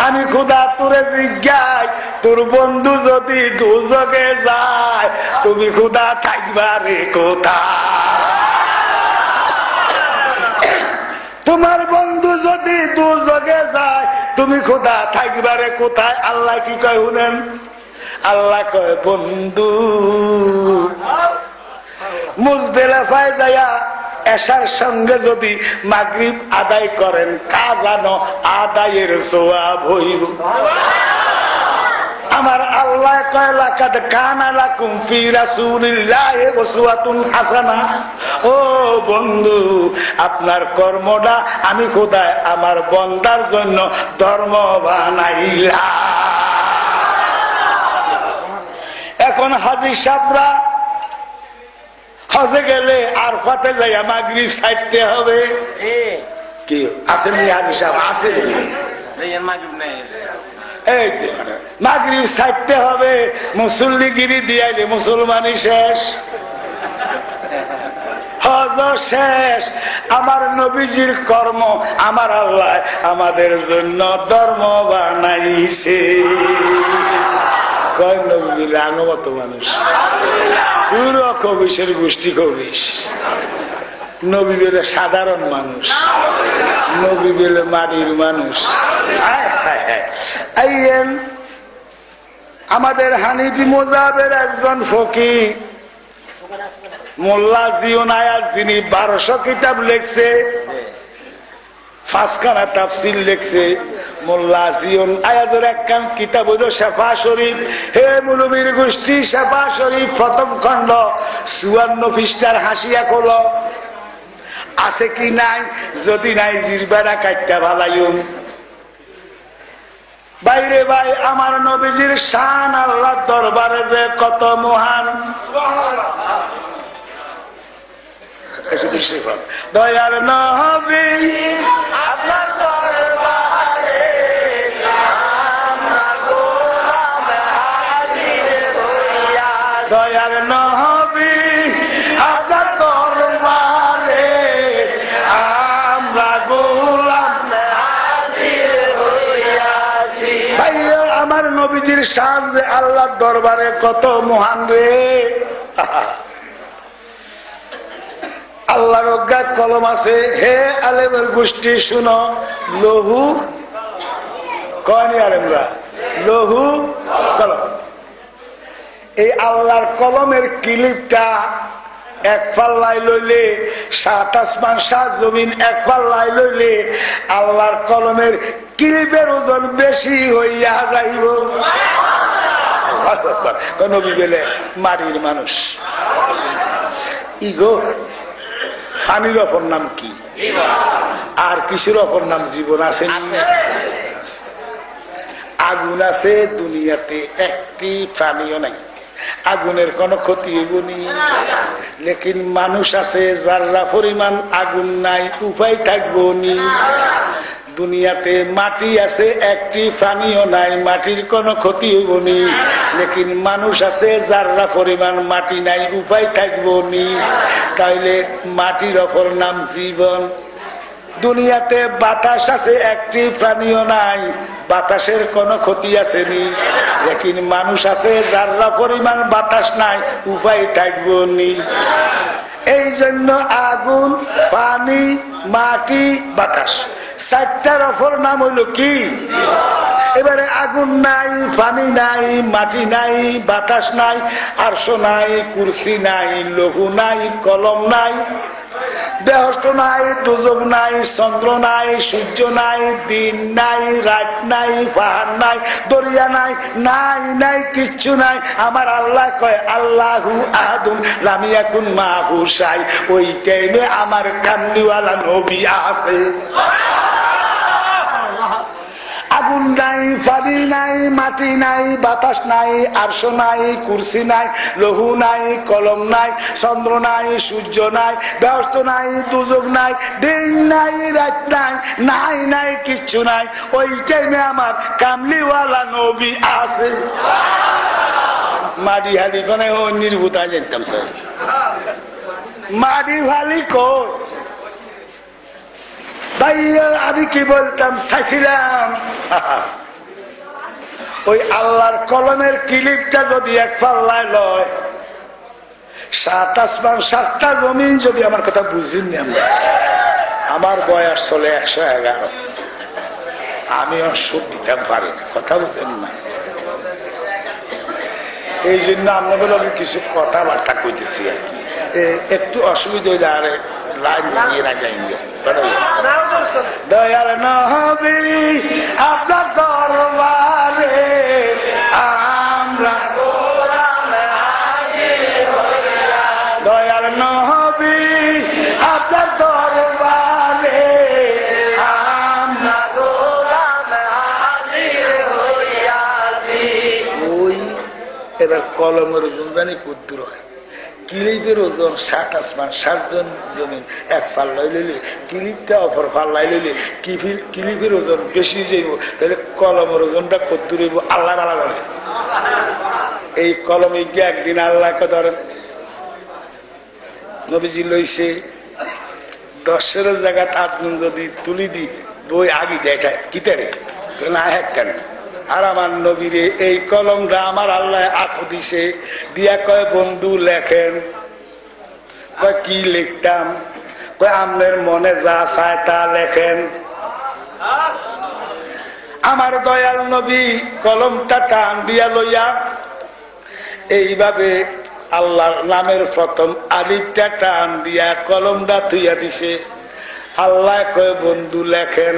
আমি খোদা তোরে জিজ্ঞাই, তোর বন্ধু যদি দুজকে যায়, তুমি খোদা থাকবা রে কোথায়? তোমার বন্ধু যদি দুজকে যায়, তুমি খোদা থাকবারে কোথায়? আল্লাহ কি কয় শুনেন? আল্লাহ কয়, বন্ধু মুজদেলিফায় যাইয়া এশার সঙ্গে যদি মাগরিব আদায় করেন, কাজানো আদায়ের সওয়াব হইব। আমার আল্লাহ কয়, লাকাদ কানা লাকুম ফি রাসূলিল্লাহি উসওয়াতুন হাসানা। ও বন্ধু, আপনার কর্মটা আমি খোদায় আমার বন্দার জন্য ধর্ম বানাইলাম। এখন হাজী সাহেবরা হজে গেলে আর ফাতে যাইয়া মাগরিব ছাড়তে হবে। কি আসেন হাজী সাহেব? আসেন মাগরিব ছাড়তে হবে। মুসল্লিগিরি দিয়াইলে মুসলমানই শেষ, হজ শেষ। আমার নবীজির কর্ম আমার আল্লাহ আমাদের জন্য ধর্ম বানাইছে। কয় নবীর আনুগত মানুষ, পুরো কবিশের গোষ্ঠী কবিশ। নবী বলে সাধারণ মানুষ, নবী বলে মাটির মানুষ। আমাদের হানিফি মাযহাবের একজন ফকিহ মোল্লা জিয়ন আয়াত, যিনি 1200 কিতাব লিখছে, 5খানা তাফসীর লিখছে। মোল্লা জিয়ন আয়াতের একখান কিতাব হইল শেফা শরীফ। হে মুলুবীর গোষ্ঠী, শেফা শরীফ প্রথম খণ্ড 54 পৃষ্ঠার হাসিয়া খোল আছে কি নাই? যদি নাই জিরবারা কাটটা ভালাইম। বাইরে ভাই, আমার নবীজির শান আল্লাহর দরবারে যে কত মহান। দয়ার নবী আপনার দরবারে দয়ার নবী আপনার দরবারে আমরা গোলাম ভাই। আমার নবীজির শান যে আল্লাহর দরবারে কত মহান রে। আল্লাহর অজ্ঞাত কলম আছে। হে আলেমের গোষ্ঠী শুনো, লহু কয়নি আলেমরা, লহু কলম। এই আল্লাহর কলমের ক্লিপটা এক পাল্লায় লইলে 7 আসমান 7 জমিন, এক পাল্লায় লইলে আল্লাহর কলমের ক্লিপের ওজন বেশি হইয়া যাইব। নবী বলে মাটির মানুষ। ইগো পানির অপর নাম কি? আর কিসের অপর নাম জীবন আছে? আগুন আছে দুনিয়াতে, একটি প্রাণীও নাই আগুনের কোনো ক্ষতি হইবনি। লেকিন মানুষ আছে যারা পরিমাণ আগুন নাই, উপায় থাকবো নি। দুনিয়াতে মাটি আছে, একটি প্রাণীও নাই, মাটির কোনো ক্ষতি হইব নি। লেকিন মানুষ আছে যারা পরিমাণ মাটি নাই, উপায় থাকবো নি। তাইলে মাটির অপর নাম জীবন। দুনিয়াতে বাতাস আছে, একটি প্রাণীও নাই, বাতাসের কোনো ক্ষতি আছে নি। লেকিন মানুষ আছে যারা পরিমাণ বাতাস নাই, উপায় থাকবো নি। এই জন্য আগুন, পানি, মাটি, বাতাস, চারটার অপর নাম হইল কি? এবারে আগুন নাই, পানি নাই, মাটি নাই, বাতাস নাই, আরশ নাই, কুরসি নাই, লৌহ নাই, কলম নাই, বেহেশত নাই, দোজখ নাই, চন্দ্র নাই, সূর্য নাই, দিন নাই, রাত নাই, পাহাড় নাই, দরিয়া নাই, নাই নাই কিচ্ছু নাই। আমার আল্লাহ কয় আল্লাহু আহাদুন লাম ইয়াকুন মাহু শাই। ওই টাইমে আমার কামলিওয়ালা নবী আছে। আগুন নাই, পানি নাই, মাটি নাই, বাতাস নাই, আরশ নাই, কুরসি নাই, লৌহ নাই, কলম নাই, চন্দ্র নাই, সূর্য নাই, বেহেশত নাই, দোজখ নাই, দিন নাই, রাত নাই, নাই নাই কিচ্ছু নাই। ওই টাইমে আমার কামলিওয়ালা নবী আছে। মাটি হালি কোনে ও নির্ভূতা জানতাম স্যার, মাটি হালি কই ভাইয়া? আমি কি বলতাম চাইছিলাম, ওই আল্লাহর কলমের ক্লিপটা যদি এক পাল্লায় লয়, 7 আসমান 7টা জমিন যদি, আমার কথা বুঝিনি আমরা, আমার বয়স চলে 111, আমি সুখ দিতাম পারি না, কথা বুঝেন না। এই জন্য আপনাদের আমি কিছু কথাবার্তা কইতেছি, একটু অসুবিধা হইলে আরে লাইন নিয়ে না যাই। দয়াল নবী আপনার দরবারে আমরা, দয়াল নবী আপনার দরবারে আমরা ওই এবার কলমের ওজন জানি কুদ্দুর হয়, কিলিপের ওজন 7 আসমান 7 জন জমিন এক পাল্লাই লইলে, কিলিপটা অপর পাল্লাই লইলে কিলিপের ওজন বেশি যাইব, তাহলে কলমের ওজনটা কদ্দুর হইব আল্লাহ আল্লাহ জানে। এই কলমে গিয়ে একদিন আল্লাহকে ধরেন নবীজি লইছে 10-এর জায়গা 8 জন যদি তুলি দি বই আগি দেয় কিতারে না কেন। আর আমার নবীরে এই কলমটা আমার আল্লাহ আঁকু দিছে, দিয়া কয় বন্ধু লেখেন। কয় কি লিখতাম? কয় আপনার মনে যা চায় তা লেখেন। আমার দয়াল নবী কলমটা টান দিয়া লইয়া এইভাবে আল্লাহর নামের প্রথম আলিফটা টান দিয়া কলমটা থুইয়া দিছে। আল্লাহ কয় বন্ধু লেখেন,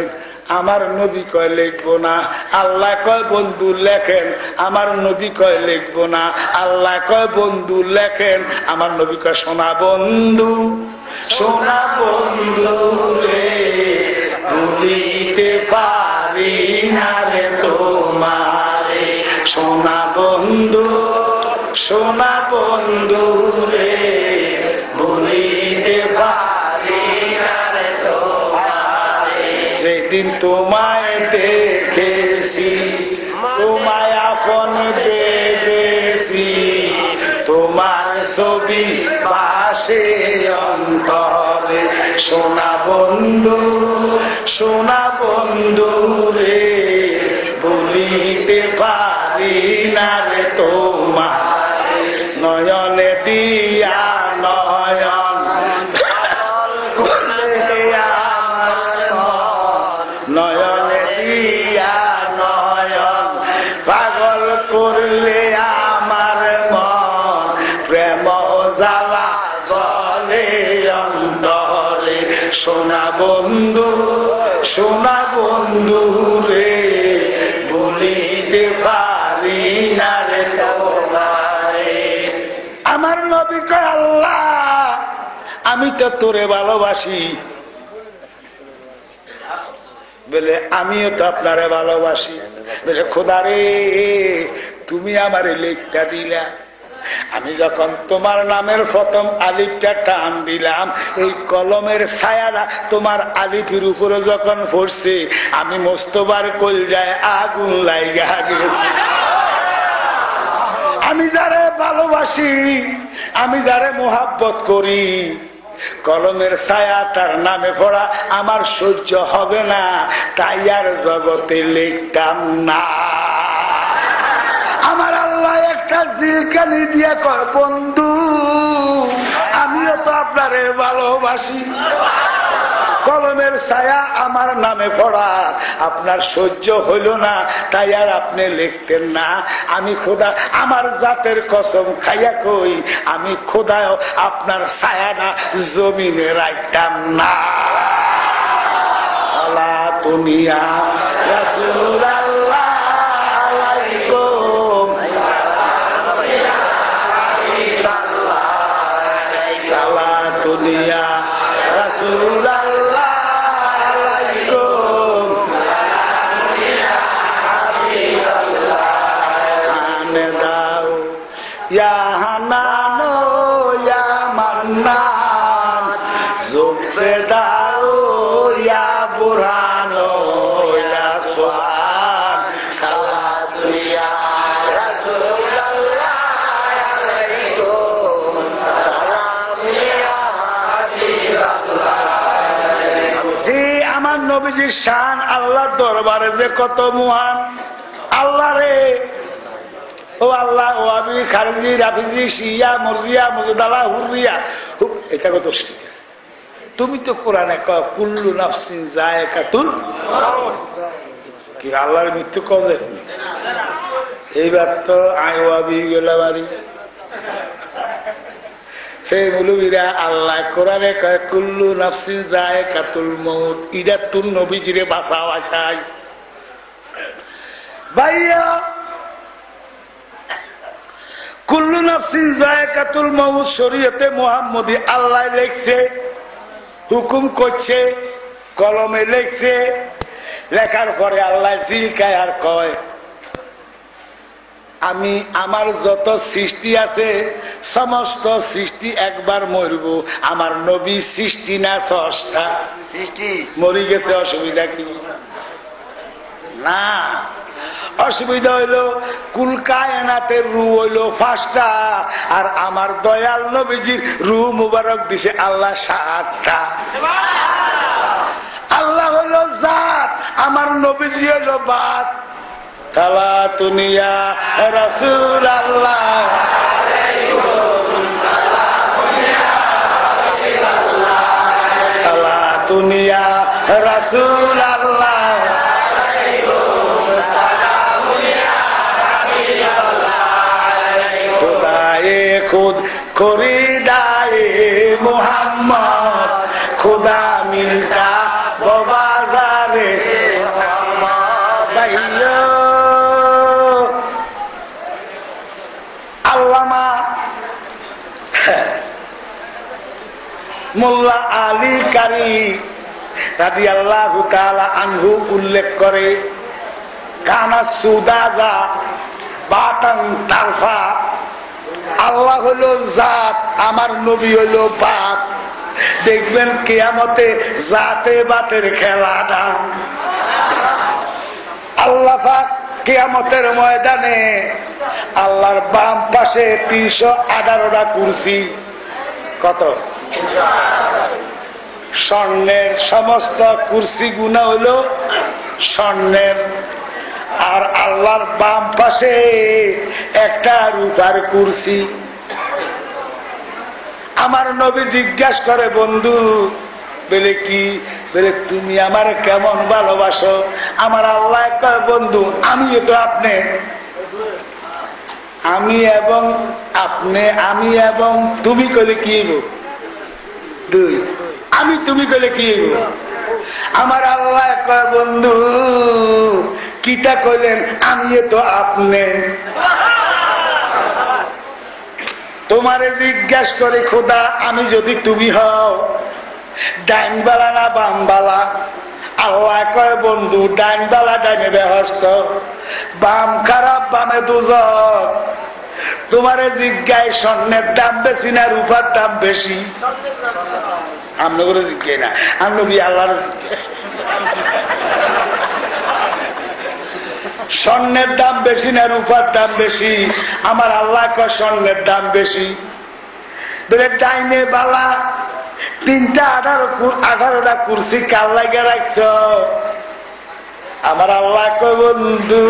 আমার নবী কয় লিখবো না। আল্লাহ কয় বন্ধু লেখেন, আমার নবী কয় লিখবো না। আল্লাহ কয় বন্ধু লেখেন, আমার নবী কয় সোনা বন্ধু, সোনা বন্ধু রে ভুলিতে পারি না রে তোমারে। সোনা বন্ধু, সোনা বন্ধু রে ভুলিতে পারি না রে তোমারে। যেদিন তোমায় দেখেছি, তোমায় আপন দেখেছি, তোমার ছবি পাশে অন্তরে। সোনা বন্ধু, সোনা বন্ধু রে ভুলিতে পারি না রে তোমারে। নয়নে দিয়া নয়ন নয়নে দিয়া নয়ন পাগল করলে আমার মন। প্রেম জ্বালা জলে অন্তরে। সোনা বন্ধু, সোনা বন্ধু রে ভুলিতে পারি না রে তোমারে। আমার নবী কয় আল্লাহ আমি তো তোরে ভালোবাসি, বলে আমিও তো আপনারে ভালোবাসি। বলে খোদা রে, তুমি আমারে লেখটা দিলা, আমি যখন তোমার নামের প্রথম আলিফটা টান দিলাম, এই কলমের ছায়াটা তোমার আলিফের উপরে যখন পড়ছে, আমি মোস্তফার কলজায় আগুন লাইগা গেছে। আমি যারে ভালোবাসি, আমি যারে মোহাব্বত করি, কলমের ছায়া তার নামে পড়া আমার সহ্য হবে না, তাই আর জগতে লিখতাম না। আমার আল্লাহ একটা জিলকানি দিয়ে কয়, বন্ধু আমিও তো আপনারে ভালোবাসি, কলমের ছায়া আমার নামে পড়া আপনার সহ্য হইল না, তাই আর আপনি লিখতেন না। আমি খোদা আমার জাতের কসম খাইয়া কই, আমি খোদাও আপনার ছায়াটা জমিনে রাখতাম না। আলা দুনিয়া রাসূলুল্লাহ আলাইকুম সালাতুল্লাহ রাসূলুল্লাহ Ya Hanano ya Mannan Zubedao ya Burhano ya Subhan Salatullah Rasulullah alaikum জি আমার নবীজির শান আল্লাহর দরবারে যে কত মহান। আল্লাহ রে, ও আল্লাহ, ও আমি খারজি রাফিজি শিয়া মরজিয়া মজুদালা হুরিয়া, এটা কত শিয়া। তুমি তো কোরআনে কও কুল্লু নাফসিন যায়কাতুল কি, আল্লাহর মৃত্যু কবে? এইবার তো আইওয়াবি গেলাবাড়ি সেই মুলুবিরা আল্লাহ কোরআনে কয় কুল্লু নাফসিন যায়কাতুল মউত, ইডা তুন নবীজিরে বাঁচাও আসাই ভাইয়া। কুল্লু নাফসিন যায়কাতুল মউত শরীয়তে মুহাম্মদী আল্লাহ লেখছে, হুকুম করছে, কলমে লেখছে। লেখার পরে আল্লাহ জিলকায় আর কয়, আমি আমার যত সৃষ্টি আছে সমস্ত সৃষ্টি একবার মরব, আমার নবী সৃষ্টি না ষষ্ঠা সৃষ্টি, মরি গেছে, অসুবিধা কি? না, অসুবিধা হইল কুল কায়নাতের রু হইল 5টা, আর আমার দয়াল নবীজির রু মুবারক দিছে আল্লাহ 7টা। আল্লাহ হইল জাত, আমার নবীজি হইল বাত। সালাতুনিয়া রাসূলুল্লাহ সালাতুনিয়া রাসূলুল্লাহ खुद खरीदाए मोहम्मद खुदा मिलता वो बाजारे আল্লামা মোল্লা আলী কারি রাদিয়াল্লাহু তাআলা আনহু উল্লেখ করে, কানা সুদাদা বাতান তারফা, আল্লাহ হলো জাত, আমার নবী হলো বাত। দেখবেন কিয়ামতে জাতে বাতের খেলাটা। আল্লাহ পাক কিয়ামতের ময়দানে আল্লাহর বাম পাশে 318টা কুরসি, কত? স্বর্ণের, সমস্ত কুরসি গুণা হলো স্বর্ণের। আর আল্লাহর বাম পাশে একটা রূপার কুরসি। আমার নবী জিজ্ঞাসা করে, বন্ধু বলে কি? বলে তুমি আমার কেমন ভালোবাসো? আমার আল্লাহ কয়, বন্ধু আমি তো আপনি, আমি এবং আপনি, আমি এবং তুমি কইলে কি হইব? দুই। আমি তুমি কইলে কি হইব? আমার আল্লাহ কয়, বন্ধু কিতা কইলেন? আমি তো আপনি। তোমারে জিজ্ঞাসা করে, খোদা আমি যদি তুমি হও, ডাইনবালা না বামবালা? আল্লাহ কয় বন্ধু ডাইন বালা ডাইনে বেহস্ত, বাম খারাপ বামে দুজক। তোমারে জিজ্ঞায় স্বর্ণের দাম বেশি না রূপার দাম বেশি? আমরা করে জিজ্ঞাই না, আমরা কি আল্লাহর জিজ্ঞাই? স্বর্ণের দাম বেশি না রূপার দাম বেশি? আমার আল্লাহ কয় স্বর্ণের দাম বেশি। বলে ডাইনে বালা 3টা 18টা কুরসি কাল লাগে রাখছ? আমার আল্লাহ কয় বন্ধু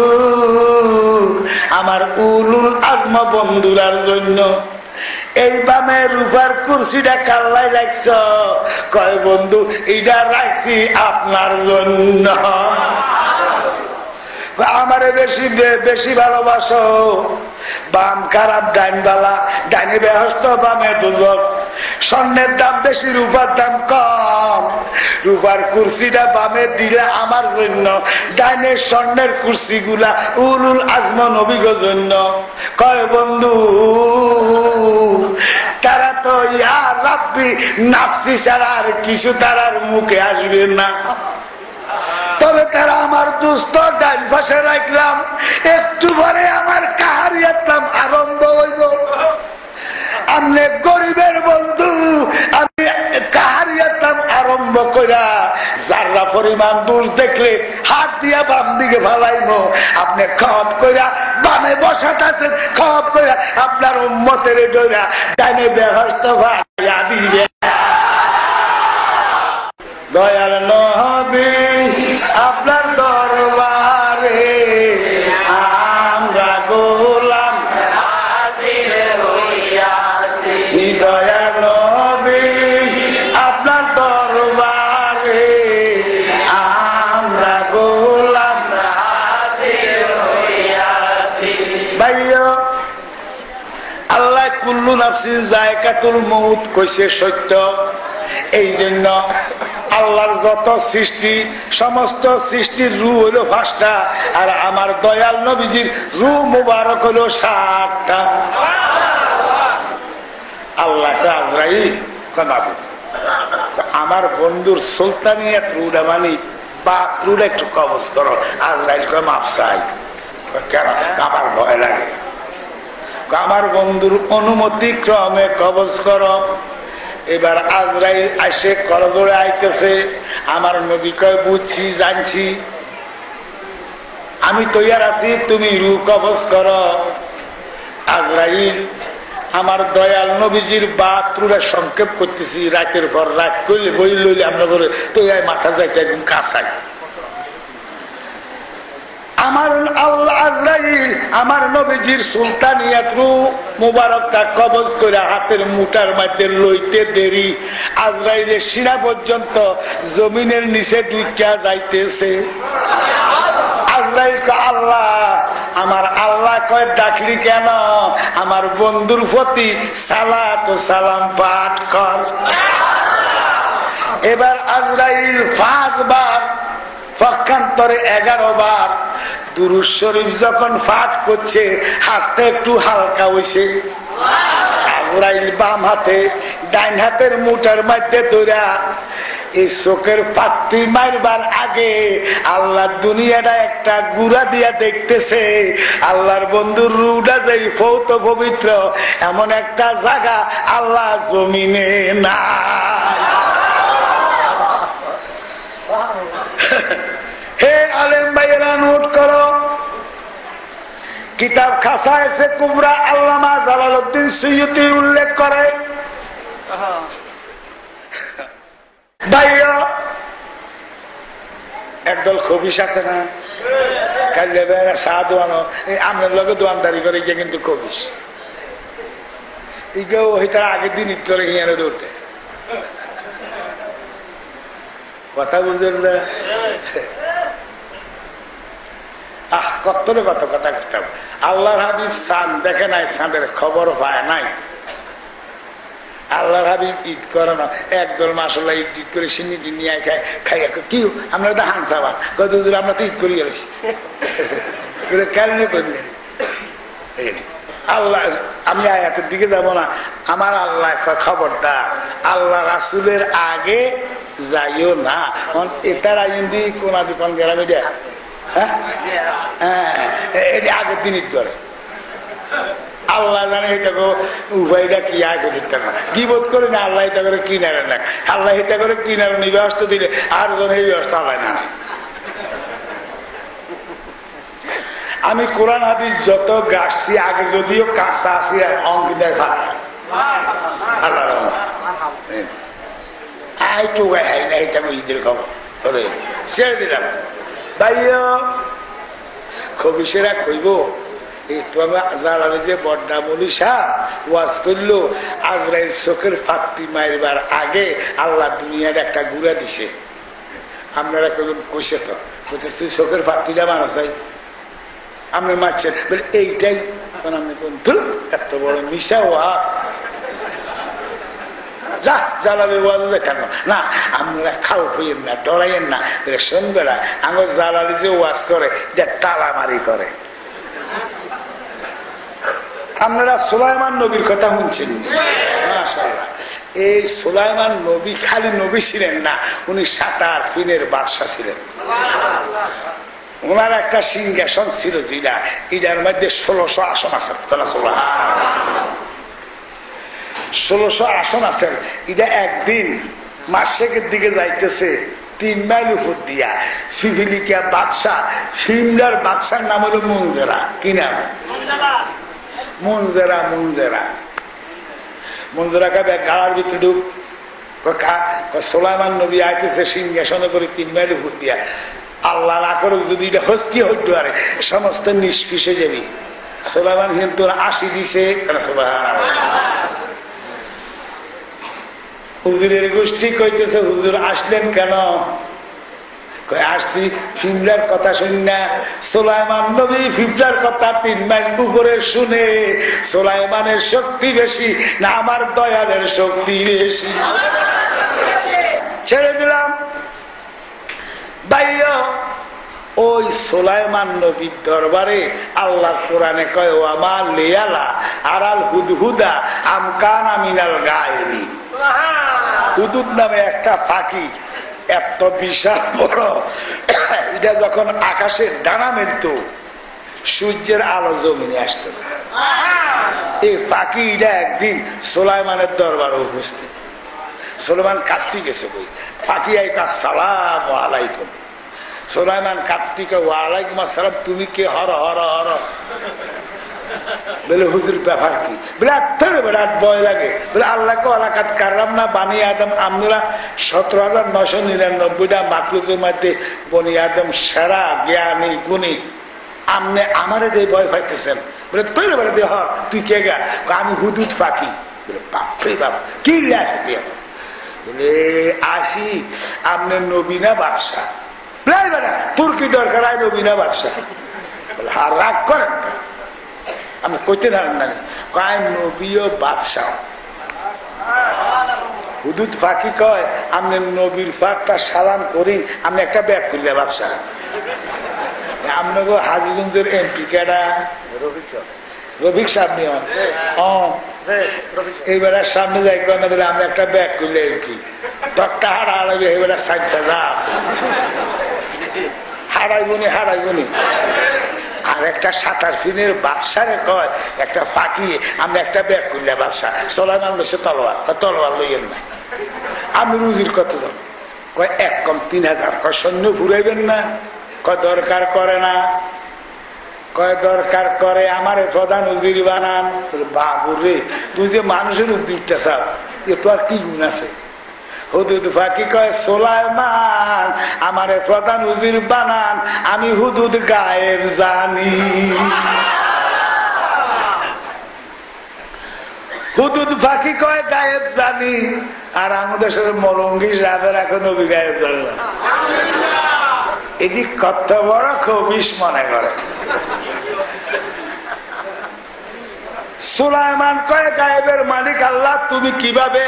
আমার উলুল আজম বন্ধুরার জন্য এই বামে রূপার কুরসিটা কাল্লাই রাখছ? কয় বন্ধু এইটা রাখছি আপনার জন্য। আমারে বেশি বেশি ভালোবাসো, বাম খারাপ ডাইন বালা, ডাইনে বেহস্ত বামে দুজক। স্বর্ণের দাম বেশি রূপার দাম কম, রূপার কুরসিটা বামে দিলে আমার জন্য, ডাইনের স্বর্ণের কুরসি গুলা উলুল আজম নবীর জন্য। কয় বন্ধু তারা তো ইয়া রাব্বি নাফসি ছাড়া আর কিছু তারার মুখে আসবে না। তবে তারা আমার দুস্থ ডান পাশে রাখলাম, একটু পরে আমার কাহারিয়াতাম আরম্ভ হইব। আমি গরিবের বন্ধু, আমি কাহারিয়াতাম আরম্ভ কইরা যারা পরিমাণ দোষ দেখলে হাত দিয়া বাম দিকে ভালাইব। আপনি খপ কইরা বামে বসাতেন, খপ কইরা আপনার উম্মতের ডইরা ডাইনে বেহস্ত ভাইয়া দিবে। দয়াল নবী আপনার দরবারে আমরা গোলাম দয়াল নবী আপনার দরবারে আমরা গোলাম। ভাইয়া আল্লাহ কুল্লু নাফসিন যায়কাতুল মউত কইছে সত্য। এই জন্য আল্লাহর যত সৃষ্টি, সমস্ত সৃষ্টির রূহ হইল 5টা, আর আমার দয়াল নবীজির রূহ মুবারক হইল 7টা। আল্লাহ আজরাইল কমাবো আমার বন্ধুর সুলতানিয়াত রুডা মানি বা রুডা একটু কবজ করো। আজরাইল কয় মাপ চাই। কেন? আমার ভয় লাগে। আমার বন্ধুর অনুমতি ক্রমে কবজ করো। এবার আজরাইল আসে করজোড়ে আইতেছে। আমার নবী কয় বুঝছি জানছি, আমি তৈয়ার আছি, তুমি রূহ কবজ করো। আজরাইল আমার দয়াল নবীজির বাতরুরা সংক্ষেপ করতেছি, রাতের পর রাত করলে বই লইলে আমরা বলে তৈয়ার মাথা যাইতে একদম কাছাই। আমার আল্লাহ আজরাইল আমার নবীজির সুলতানিয়াত রূহ মুবারকটা কবজ করে হাতের মুঠার মধ্যে লইতে দেরি আজরাইলের শিরা পর্যন্ত জমিনের নিচে ঢুকিয়া যাইতেছে। আজরাইল কয় আল্লাহ, আমার আল্লাহ কয় ডাকলি কেন? আমার বন্ধুর প্রতি সালাত ও সালাম পাঠ কর। এবার আজরাইল 5 বার, পক্ষান্তরে 11 বার দুরূদ শরীফ যখন পাঠ করছে, হাতটা একটু হালকা হইছে। আজরাইল বাম হাতে ডাইন হাতের মুঠার মধ্যে ধরা এই চোখের পাত্তি মারবার আগে আল্লাহ দুনিয়াটা একটা গুড়া দিয়া দেখতেছে। আল্লাহর বন্ধুর রূহটা যেই পৌত পবিত্র, এমন একটা জায়গা আল্লাহ জমিনে না। হে আলেম ভাইয়েরা নোট করো, কিতাব খাসায়েসে কুবরা আল্লামা জালালউদ্দিন সুয়ুতি উল্লেখ করে, ভাইয়া একদল খবিস আছে না, কাল্লে বেড়া চা দোয়ানো, আপনার লগে দোয়ানদারি করে গিয়ে কিন্তু খবিস ইগেও হইতার আগের দিন ঈদ করে হিয়ারে দৌড়ে কথা বুঝলেন না? কত কত কথা করতাম। আল্লাহর হাবিব চাঁদ দেখে নাই, চাঁদের খবর পায় নাই। আল্লাহর হাবিব ঈদ করে না, একদল মাসাল্লাহ ঈদ করে সিন্নি নিয়ে খায়, খাই কি আমরা তো হান খাবার কত আমরা তো ঈদ করি গেছি কারণে করলেন। আল্লাহ আমি আয়াতের দিকে যাব না, আমার আল্লাহ খবরদার আল্লাহ রাসূলের আগে যাইও না। এটার আইন্দি কোন দোকান গ্রামে দেয়, হ্যাঁ এটা আগের দিনই করে। আল্লাহ জানে এটা উভয়টা কি আগে দিতে না, কি বোধ করে না আল্লাহ এটা করে কিনারে না, আল্লাহ এটা করে কিনারে নি ব্যবস্থা দিলে আর জন এই ব্যবস্থা হয় না। আমি কোরআন হাদিস যত গাছছি আগে যদিও কাঁচা আছি আর অঙ্কিতায় খারাপ আল্লাহ একটু গাই না, এটা আমি ঈদের খবর ছেড়ে দিলাম। তাইও খবিসেরা কইব জালালে যে বড্ডা মনীষা ওয়াজ করলো আজরাইল চোখের ফাঁকটি মারবার আগে আল্লাহ দুনিয়ার একটা গুড়া দিছে। আপনারা কইবেন কইছে তো, তুই চোখের ফাঁকটিটা মানুষ চাই আপনি মারছেন বলে এইটাই আপনি এত বড় মিশা ওয়াজ যা জালালে ওয়াজ কেন না, আপনারা খাও হইয়েন না, ডরাইয়েন না। সন্ধ্যেবেলা আমার জালালি যে ওয়াজ করে যে তালামারি করে। আপনারা সুলাইমান নবীর কথা শুনছেন? মাশাআল্লাহ, এই সুলাইমান নবী খালি নবী ছিলেন না, উনি 7 ফিনের বাদশা ছিলেন। ওনার একটা সিংহাসন ছিল যেটা, এটার মধ্যে 1600 আসন আছে। 1600 আসন আছেন। এটা একদিন মাসেকের দিকে যাইতেছে 3 মাইল উপর দিয়া ফিফিলিকা বাদশাহ, সিমলার বাদশার নাম হলো মুনজেরা। কি নাম? মুনজেরা। মুনজেরাকে গাড়ার ভিতরে ঢুক, সুলাইমান নবী আইতেছে সিংহাসনে করে 3 মাইল উপর দিয়া। আল্লাহ না করে যদি এটা হস্তি হইতে পারে সমস্ত নিষ্পিসে যাবি। সুলাইমান কিন্তু 80 দিছে। হুজুরের গোষ্ঠী কইতেছে হুজুর আসলেন কেন? আসছি ফিমলার কথা শুনি না। সুলাইমান নবী ফিমলার কথা 3 মাইল উপরে শুনে সুলাইমানের শক্তি বেশি না আমার দয়ালের শক্তি বেশি? ছেড়ে দিলাম। ভাইয়া ওই সুলাইমান নবীর দরবারে আল্লাহ কোরআনে কয় ওয়ামা লিয়ালা আরাল হুদহুদা আমকানা মিনাল গায়বি। হুদুদ নামে একটা পাখি এত বিশাল বড়, এটা যখন আকাশে ডানা মেলত সূর্যের আলো জমিনে আসত। এই পাখিটা একদিন সুলাইমানের দরবারে উপস্থিত। সুলাইমান কাঁদতে গেছে, বই পাখি আইকা সালাম আলাইকুম। সুলাইমান কাঁদতে ওয়ালাইকুম আসসালাম, তুমি কে? হর হর হর। বলে হুজুর ব্যাপার কি? বলে বিরাট ভয় লাগে। বলে আল্লাহকে আলাকাত কারলাম না বানি আদম, আমরা 17,999টা মাকলুকের মধ্যে বনি আদম সেরা জ্ঞানী গুণী, আপনি আমারে যে ভয় পাইতেছেন? বলে তৈরি বলে দে হর, তুই কে গা? আমি হুদুদ পাখি। বলে বাপরে বাপ, কি আসি? বলে আসি আপনি নবীনা বাদশাহ। তোর কি দরকার আয় নবীনা বাদশাহ? বলে হার রাগ করেন, আমি কইতে ধারেন না কয় নবী ও বাদশাহ। হুদুদ পাখি কয় আপনি নবীর পাকটা সালাম করি, আমি একটা ব্যাগ করলে বাদশাহ। আপনাকে হাজিগঞ্জের এমপি কেডা? রফিক সাহেব নিয়ে এইবার সামনে যাই কেন বলে আমি একটা ব্যাগ করলে এমপি। ডক্টর হারা হারাইবে এবার সাইড সাজা আছে, হারাইবনি। আর একটা 7 ফিনের বাদশারে কয় একটা পাখি আমি একটা ব্যাগ করলে বাদশাহ। সুলাইমান লইছে তলোয়ার লইয়েন না। আমি রুজির কত দাম? কয় 1 কম 3000। কয় সৈন্য ঘুরাইবেন না? কয় দরকার করে না। কয় দরকার করে, আমার প্রধান উজির বানান। বাবুরে তুই যে মানুষের উদ্যোগটা চাও, এ তো আর কি গুণ আছে? হুদুদ ফাঁকি কয় সুলাইমান আমারে প্রধান উজির বানান, আমি হুদুদ গায়েব জানি। হুদুদ ফাঁকি কয় গায়েব জানি, আর আমাদের সাথে মরঙ্গি সাহেবের এখন নবী গায়েব জানে না। এটি কত বড় খবিশ মনে করে। সুলাইমান কয় গায়েবের মালিক আল্লাহ, তুমি কিভাবে?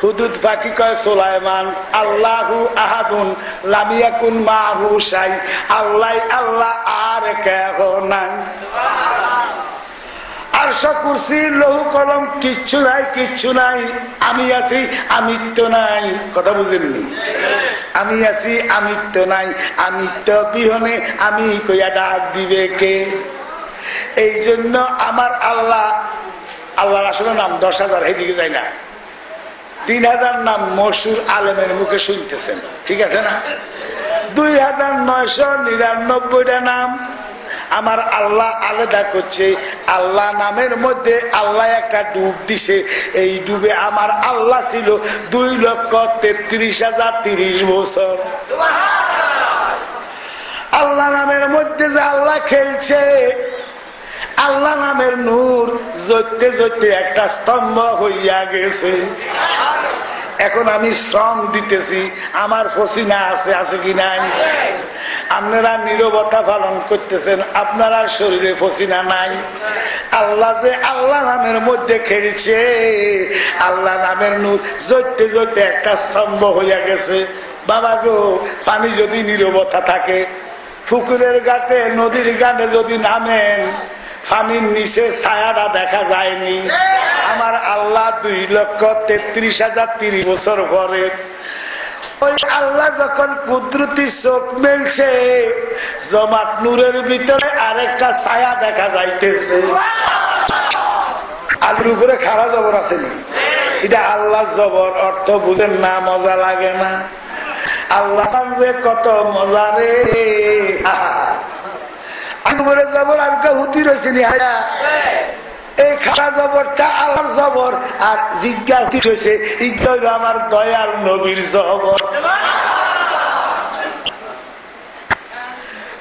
হুদুদ পাখি কয় সুলাইমান আল্লাহু আহাদুন লাম ইয়াকুন মাহু শাই, আল্লাহ আল্লাহ আর কেহ নাই। আর আরশ কুরসি লৌহ কলম কিচ্ছু নাই, কিচ্ছু নাই। আমি আছি, আমিত্ব নাই। কথা বুঝেননি? আমি আছি, আমিত্ব নাই। আমিত্ব বিহনে আমি কইয়া ডাক দিবে কে? এই জন্য আমার আল্লাহ, আল্লাহর আসলে নাম 10,000, এদিকে যায় না। 3,000 নাম মশহুর আলেমের মুখে শুনতেছেন, ঠিক আছে না? 2,999টা নাম আমার আল্লাহ আলাদা করছে। আল্লাহ নামের মধ্যে আল্লাহ একটা ডুব দিছে। এই ডুবে আমার আল্লাহ ছিল 2,33,030 বছর। আল্লাহ নামের মধ্যে যে আল্লাহ খেলছে, আল্লাহ নামের নূর জ্বলতে জ্বলতে একটা স্তম্ভ হইয়া গেছে। এখন আমি শ্রম দিতেছি, আমার পসিনা আছে, আছে কি নাই? আপনারা নীরবতা পালন করতেছেন, আপনারা শরীরে পসিনা নাই। আল্লাহ যে আল্লাহ নামের মধ্যে খেলছে, আল্লাহ নামের নূর জ্বলতে জ্বলতে একটা স্তম্ভ হইয়া গেছে। বাবা গো, পানি যদি নীরবতা থাকে, পুকুরের ঘাটে নদীর ঘাটে যদি নামেন, পানির নিচে ছায়াটা দেখা যায়নি। আমার আল্লাহ 2,33,030 বছর পরে ওই আল্লাহ যখন কুদরতি চোখ মেলছে, জমাট নূরের ভিতরে আরেকটা ছায়া দেখা যাইতেছে। আলুর উপরে খাড়া জবর আছে না? এটা আল্লাহ জবর, অর্থ বুঝেন না? মজা লাগে না? আল্লাহ যে কত মজা রে। আলুরে জবর আর কে হুতি রয়েছে নি? এই খাড়া জবরটা আল্লাহর জবর, আর জিজ্ঞাসা রয়েছে ইচ্ছা হইল আমার দয়াল নবীর জবর।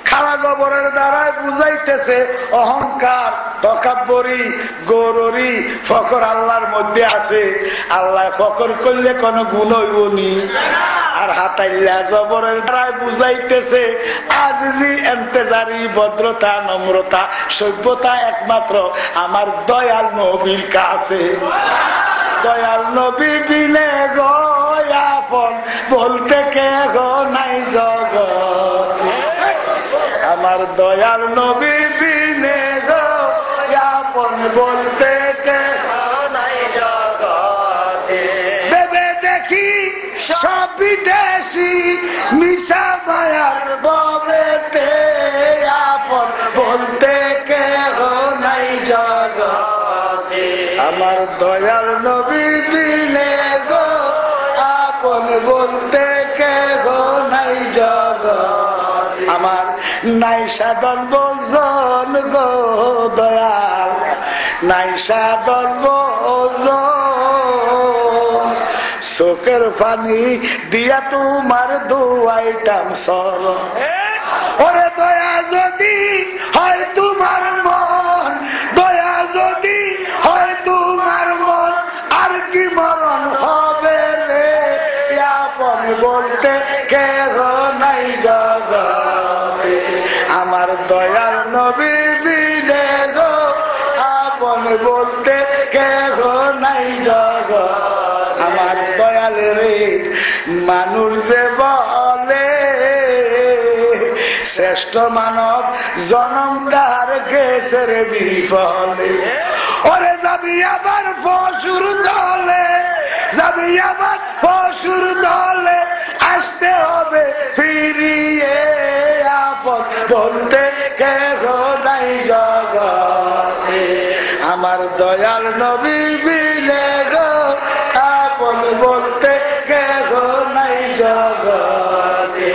খাড়া জবরের দ্বারাই বুঝাইতেছে অহংকার, তকাব্বরি, গৌররি, ফকর আল্লাহর মধ্যে আছে। আল্লাহ ফকর করলে কোন গুণ হইব নি? আর হাতাইল্লা জবরের দ্বারাই বুঝাইতেছে আজিজি, এন্তেজারি, ভদ্রতা, নম্রতা, সভ্যতা একমাত্র আমার দয়াল নবীর কাছে। দয়াল নবী বিনে গো আপন বলতে কে গো নাই জগৎ। আমার দয়াল নবী বিনে গো আপন বলতে কে গো নাই জগৎ। ভেবে দেখি সব বিদেশি মিশা মায়ার ববেতে, আপন বলতে কে গো নাই জগতে। আমার দয়াল নবী বিনে গো আপন বলতে কে গো নাই জগত। আমার নাই সাধন বোজন গো দয়াল, নাই সাধন বোজন। চোখের পানি দিয়া তোমার দুয়াইতাম সর। ওরে দয়া যদি হয় তোমার মন, দয়া যদি হয় তোমার মন, আর কি মরণ হবে রে। আপন বলতে কেহ নাই জগতে। আমার দয়াল নবী বিনে গো আপন বলতে কেহ নাই জগত। আমার দয়াল রে, মানুষ যে বলে শ্রেষ্ঠ মানব জনম তার গেছে রে বিফলে। ওরে যাবি আবার পশুর দলে, যাবি আবার পশুর দলে, আসতে হবে ফিরিয়ে। আপন বলতে কেহ নাই জগতে। আমার দয়াল নবী বিনে গো আপন বলতে কেহ নাই জগতে।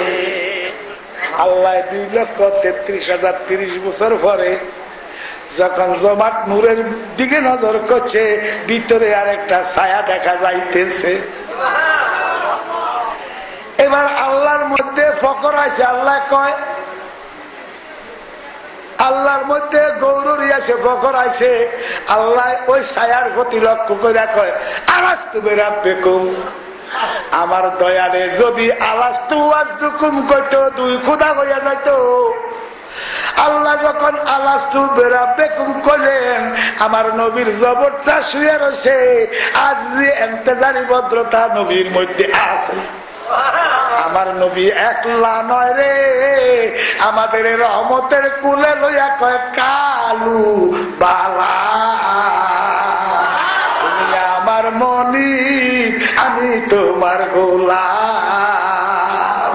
আল্লাহ 2,33,030 বছর পরে যখন জমাট নূরের দিকে নজর করছে, ভিতরে আরেকটা ছায়া দেখা যাইতেছে। এবার আল্লাহর মধ্যে ফকর আছে। আল্লাহ কয়, আল্লাহর মধ্যে গৌরী আছে, ফকর আছে। আল্লাহ ওই ছায়ার প্রতি লক্ষ্য করে কয় আলাস্তু বিরাব্বিকুম। আমার দয়ালে যদি আলাস্তু ওয়াজদুকুম কইতো, দুই খোদা হইয়া যাইত। আল্লাহ যখন আলাস্তু বিরাব্বিকুম কইলেন, আমার নবীর জবরটা শুয়ে রয়েছে। আজ যে এন্তেজারি ভদ্রতা নবীর মধ্যে আছে। আমার নবী একলা নয় রে, আমাদের রহমতের কুলে লইয়া কয় কালু বালা, তুমি আমার মনি, আমি তোমার গোলাম।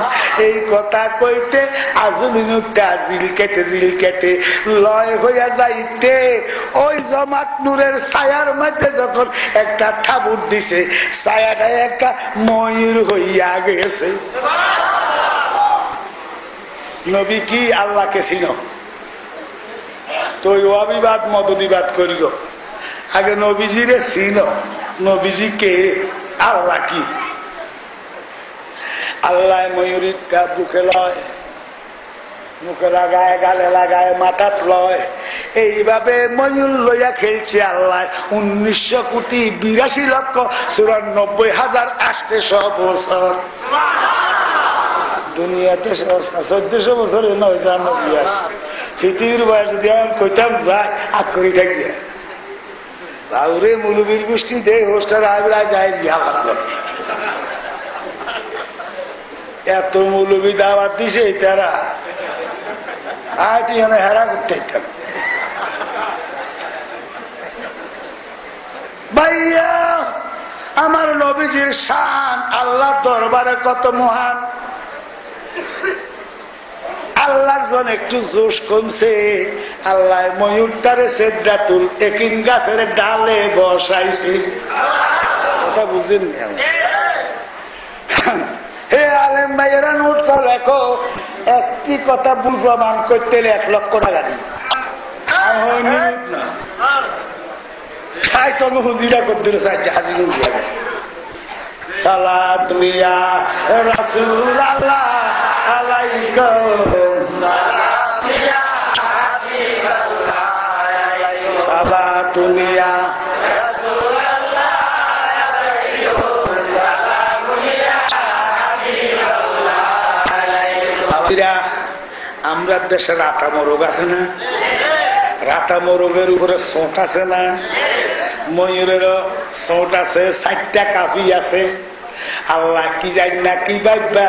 এই কথা কইতে আজমিনুটা জিল কেটে লয় হইয়া যাইতে ওই জমাট নূরের ছায়ার মধ্যে যখন একটা ঠাবুর দিছে, ছায়াটা একটা ময়ূর হইয়া গেছে। নবী কি আল্লাহকে ছিল তো অবিবাদ মদবিবাদ করিল, আগে নবীজিরে ছিল। নবীজি কে? আল্লাহ কি? আল্লাহ ময়ূরীটা বুকে লয়, মুখে লাগায়, গালে লাগায়, মাথাত লয়, এইভাবে ময়ূর লইয়া খেলছে আল্লাহ 19,82,94,800 বছর। দুনিয়াতে 1400 বছরের নয় নবী আছে। পৃথিবীর বয়স যদি আমার কইতাম যায় আগ করে থাকবে রাউরে মুলুবীর গোষ্ঠী দে হোস্টার আইবরা যায় গিয়া এত মৌলবী দাওয়াত দিছে তারা আইনে হেরা করতে ভাইয়া। আমার নবীজির শান আল্লাহ দরবারে কত মহান। আল্লাহর জন একটু জোশ কমছে, আল্লাহ ময়ূরটারে সেদ্রাতুল একিন গাছের ডালে বসাইছে। কথা বুঝেন? হে আলেম ভাইয়েরা নোট করে লেখো, একটি কথা ভুল প্রমাণ করতে 1 লক্ষ টাকা দিই তাই তবে হুজিরা করতে চাইছে হাজির হুজিরা। সালাত মিয়া রাসূলুল্লাহ আলাইকুম, সালাত মিয়া আমরা দেশে রাতামো রোগ আছে না? রাতামো রোগের উপরে সোট আছে না? ময়ূরেরও সোট আছে, 4টা কাফি আছে। আল্লাহ কি জানি না কি ভাববা।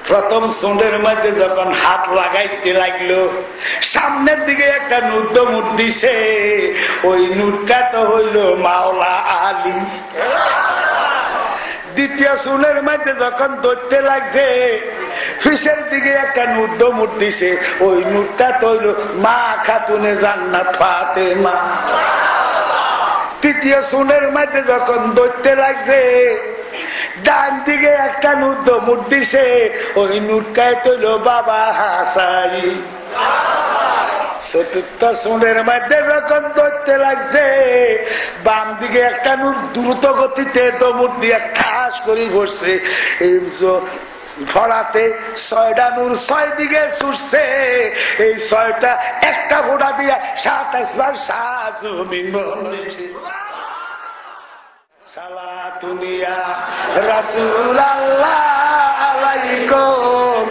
প্রথম সোঁটের মধ্যে যখন হাত লাগাইতে লাগলো, সামনের দিকে একটা নুদ্দ মুট দিছে, ওই নুটটা তো হইল মাওলা আলী। দ্বিতীয় সুনের মধ্যে যখন ধরতে লাগছে, ফিসের দিকে একটা নুদ্দ মুট দিছে, ওই নুটটা তৈল মা খাতুনে জান্নাত ফাতেমা। তৃতীয় সুনের মধ্যে যখন ধরতে লাগছে, ডান দিকে একটা নুদ্দ মুট দিছে, ওই নুটটাই তৈল বাবা হাসাই। চতুর্থ সুনের মধ্যে যখন ধরতে লাগছে, বাম দিকে একটা নূর দ্রুত গতিতে দমুর দিয়ে ঠাস করে বসছে। এই ফড়াতে 6টা নূর 6 দিকে ছুটছে। এই 6টা একটা ফোঁটা দিয়ে 7 আসমান 7 জমিন বলেছে। সালাতুন ইয়া রাসূলুল্লাহ আলাইকুম,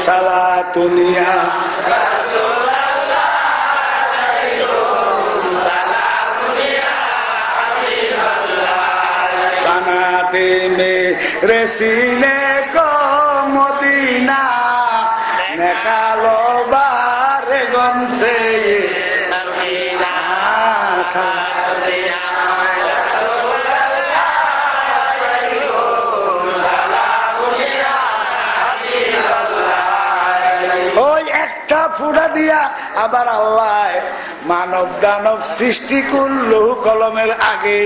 সালাতুন ইয়া রাসূলুল্লাহ আলাইকুম, সালাতুন ইয়া হাবিবাল্লাহ, কানাতে মেরে সিনে কো মদিনা নিকালো বারে গম সে সফিনা, সালাতুন ফুটা দিয়া আবার আল্লাহ মানব দানব সৃষ্টি করল লৌহ কলমের আগে।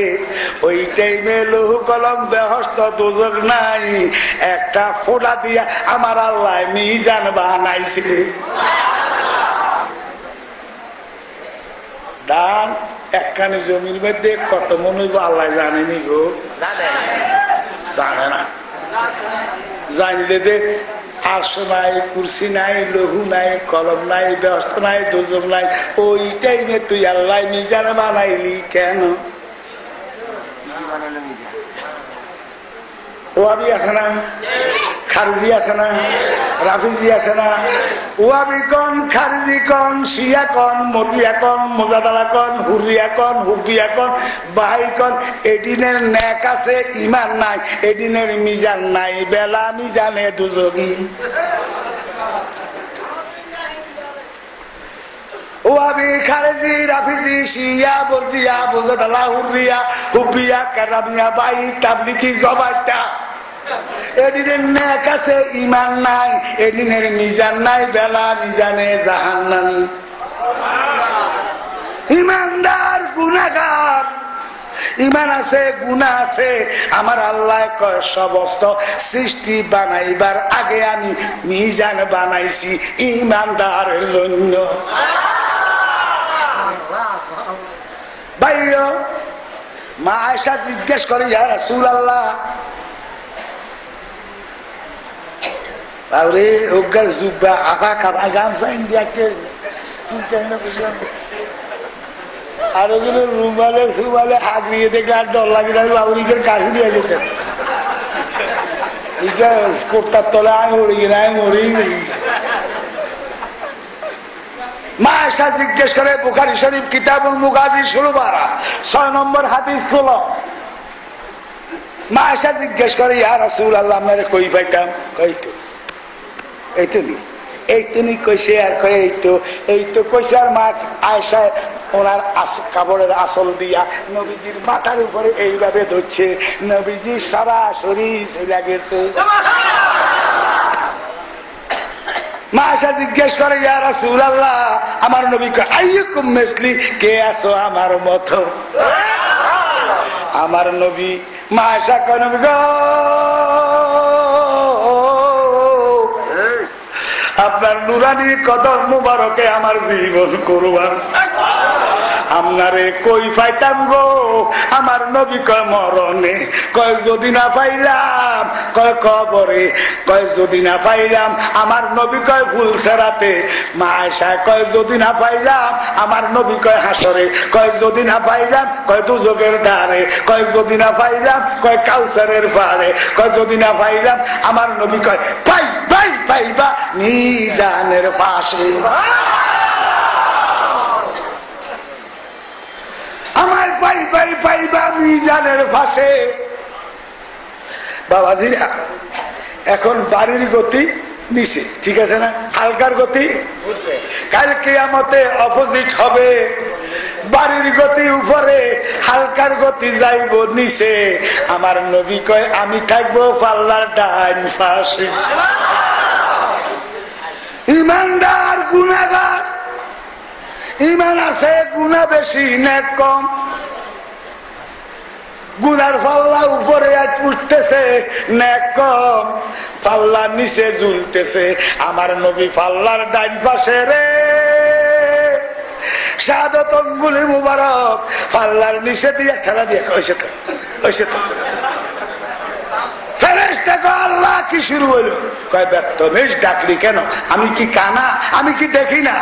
ওই টাইমে লৌহ কলম বেহস্ত দোজক নাই, একটা ফোঁটা দিয়া আমার আল্লাহ মিজান বানাইছে। দান একখানি জমির মধ্যে কত মনে হইব আল্লাহ জানেনি গো, জানে না। জানলে দে আরশ নাই, কুরসি নাই, লৌহ নাই, কলম নাই, ব্যস্ত নাই, দোজক নাই। ওই টাইমে তুই আল্লাহ মিজান বানাইলি কেন? ওয়াবি আছে না, খারজি আছে না, রাফিজি আছে না, ওয়াবি কন, খারিজি কন, শিয়া কন, মতিয়া কন, মোজাদালা কন, হুরিয়া কন, হুবিয়া কন, ভাই কন, এদিনের ন্যাক আছে ইমান নাই, এদিনের মিজান নাই, বেলা মিজানে দুজগি। ওয়াবি, খারিজি, রাফিজি, শিয়া, বর্জিয়া, মোজাদালা, হুরিয়া, হুবিয়া, কারামিয়া, ভাই, তাবলিগি, জবাইটা, এদিনের ন্যাক আছে ইমান নাই, এদিনের মিজান নাই, বেলা মিজানে জাহান্নামী। ইমানদার গুনাহগার, ইমান আছে গুনাহ আছে। আমার আল্লাহ কয় সমস্ত সৃষ্টি বানাইবার আগে আমি মিজান বানাইছি ইমানদারের জন্য। ভাইও, মা আয়েশা জিজ্ঞেস করে, ইয়া রাসূলুল্লাহ, আরে ওগার জুব্বা আকা কাবা গামছা ইন্ডিয়াকে আর ওগুলো রুমালে সুমালে আগড়িয়ে দেখে আর ডর লাগে বাবুরিকের কাছে দিয়ে যেতেন, কোর্তার তলে আয় মরি কিনা আয় মরি। মা আয়েশা জিজ্ঞেস করে, বুখারী শরীফ কিতাবুল মুগাজি শুরু 6 নম্বর হাদিস খোলো। মা আয়েশা জিজ্ঞেস করে, ইয়া রাসূলুল্লাহ, আপনারে কই পাইতাম? কইতো এই তো নি কইছে, আর কয়ে এই তো কইছে। আর মা আয়েশা ওনার কাপড়ের আসল দিয়া নবীজির মাথার উপরে এইভাবে ধরছে, নবীজি সরাসরি চলে গেছে। মা আয়েশা জিজ্ঞেস করে, ইয়া রাসূলুল্লাহ, আমার নবী কয়, আইয়ুকুম মিসলি, কে আছো আমার মতো? আমার নবী, মা আয়েশা কয়, নবী গো, আপনার নুরানি কদম মুবারকে আমার জীবন কুরবান। আপনারে কই পাইতাম গো? আমার নবী কয়, মরণে। কয় যদি না পাইলাম? কয় কবরে। কয় যদি না পাইলাম? আমার নবী কয় ফুলসেরাতে। মা আয়েশা কয় যদি না পাইলাম? আমার নবী কয় হাসরে। কয় যদি না পাইলাম? কয় দুজকের দ্বারে। কয় যদি না পাইলাম? কয় কাউসারের পাড়ে। কয় যদি না পাইলাম? আমার নবী কয় পাইবা মিজানের পাশে। আমায় পাইবা মিজানের পাশে। বাবাজিরা, এখন বাড়ির গতি নিচে, ঠিক আছে না? হালকার গতি কাল কিয়ামতে অপোজিট হবে। বাড়ির গতি উপরে, হালকার গতি যাইব নিচে। আমার নবী কয়, আমি থাকবো পাল্লার ডান পাশে। ইমানদার গুনাহগার, ইমান আছে, গুনাহ বেশি নেক কম। গুনার পাল্লা উপরে উঠতেছে, নেক কম, পাল্লা নিচে ঝুলতেছে। আমার নবী পাল্লার ডান পাশে রে, শাহাদাত আঙ্গুলি মুবারক পাল্লার নিচে দিয়ে ঠেলা দিয়ে কইছে তো ফেরেশতা কয়, আল্লাহ কি শুরু হইল? কয়, বেশ ডাকলি কেন? আমি কি কানা? আমি কি দেখি না?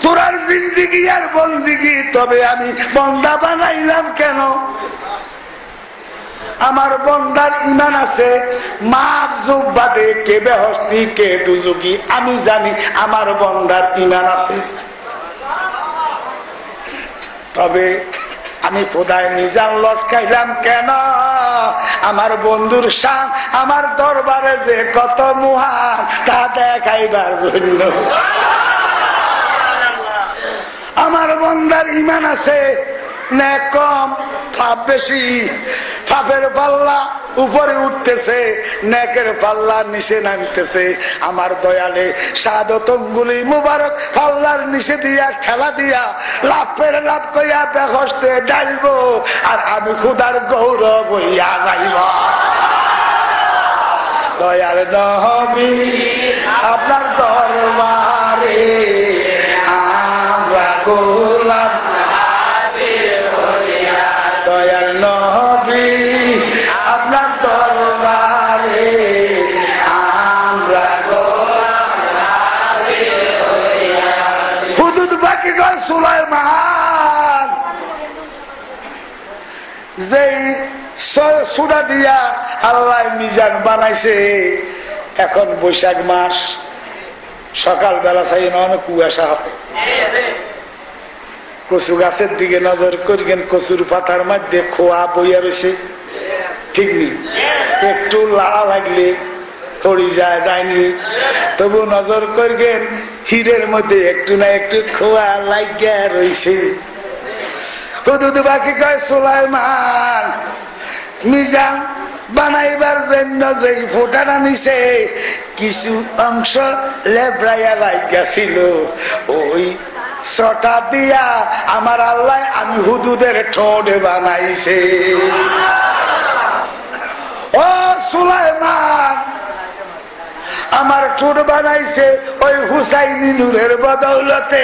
তোরার জিন্দিগি আর বন্দিগি, তবে আমি বন্দা বানাইলাম কেন? আমার বন্দার ইমান আছে, মাযুব বাদে কে বেহস্তি কে দুজুগি আমি জানি আমার বন্দার ইমান আছে। তবে আমি খোদায় মিজান লটকাইলাম কেন? আমার বন্ধুর শান আমার দরবারে যে কত মহান তা দেখাইবার জন্য। আমার বন্দার ইমান আছে, নেক কম, পাপ বেশি। পাপের পাল্লা উপরে উঠতেছে, নেকের পাল্লা নিচে নামতেছে। আমার দয়ালে শাহাদাত আঙ্গুলি মুবারক পাল্লার নিচে দিয়া ঠেলা দিয়া লাভের লাভ কইয়া বেহস্তে ডালব, আর আমি খুদার গৌরব হইয়া যাইব। দয়ার নবী আপনার দরবারে আমরা গোলাম, দয়ার নবী আপনার দরবারে আমরা গোলাম। হুদুদ বাকি গয় সুলাইমান যেই সূরা দিয়া আল্লাহ মিজান বানাইছে, এখন বৈশাখ মাস, সকালবেলা চাই অনেক কুয়াশা হবে। কচু গাছের দিকে নজর করবেন, কচুর পাতার মধ্যে খোয়া বইয়া রয়েছে, ঠিক নেই? একটু লাড়া লাগলে পড়ি যায়, যায়নি, তবু নজর করবেন হীরের মধ্যে একটু না একটু খোয়া লাগিয়া রয়েছে। কদুদ বাকি কয় সুলাইমান মিজান বানাইবার জন্য যে ফোটাটা নিছে কিছু অংশ লেবরাইয়া লাগাছিল, ওই ছটা দিয়া আমার আল্লাহ আমি হুদুদের ঠোঁট বানাইছে। ও সুলাইমান, আমার ঠোঁট বানাইছে ওই হুসাইনি নূরের বদৌলতে।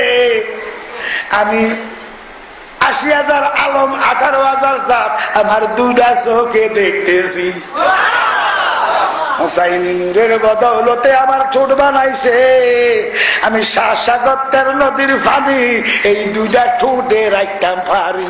আমি ৮০,০০০ আলম, ১৮,০০০ জাত আমার দুটা চোখে দেখতেছি। হুসাইনি নূরের বদৌলতে আমার ঠোঁট বানাইছে। আমি সাগরের নদীর পানি এই দুটা ঠোঁটে রাখতাম পারি।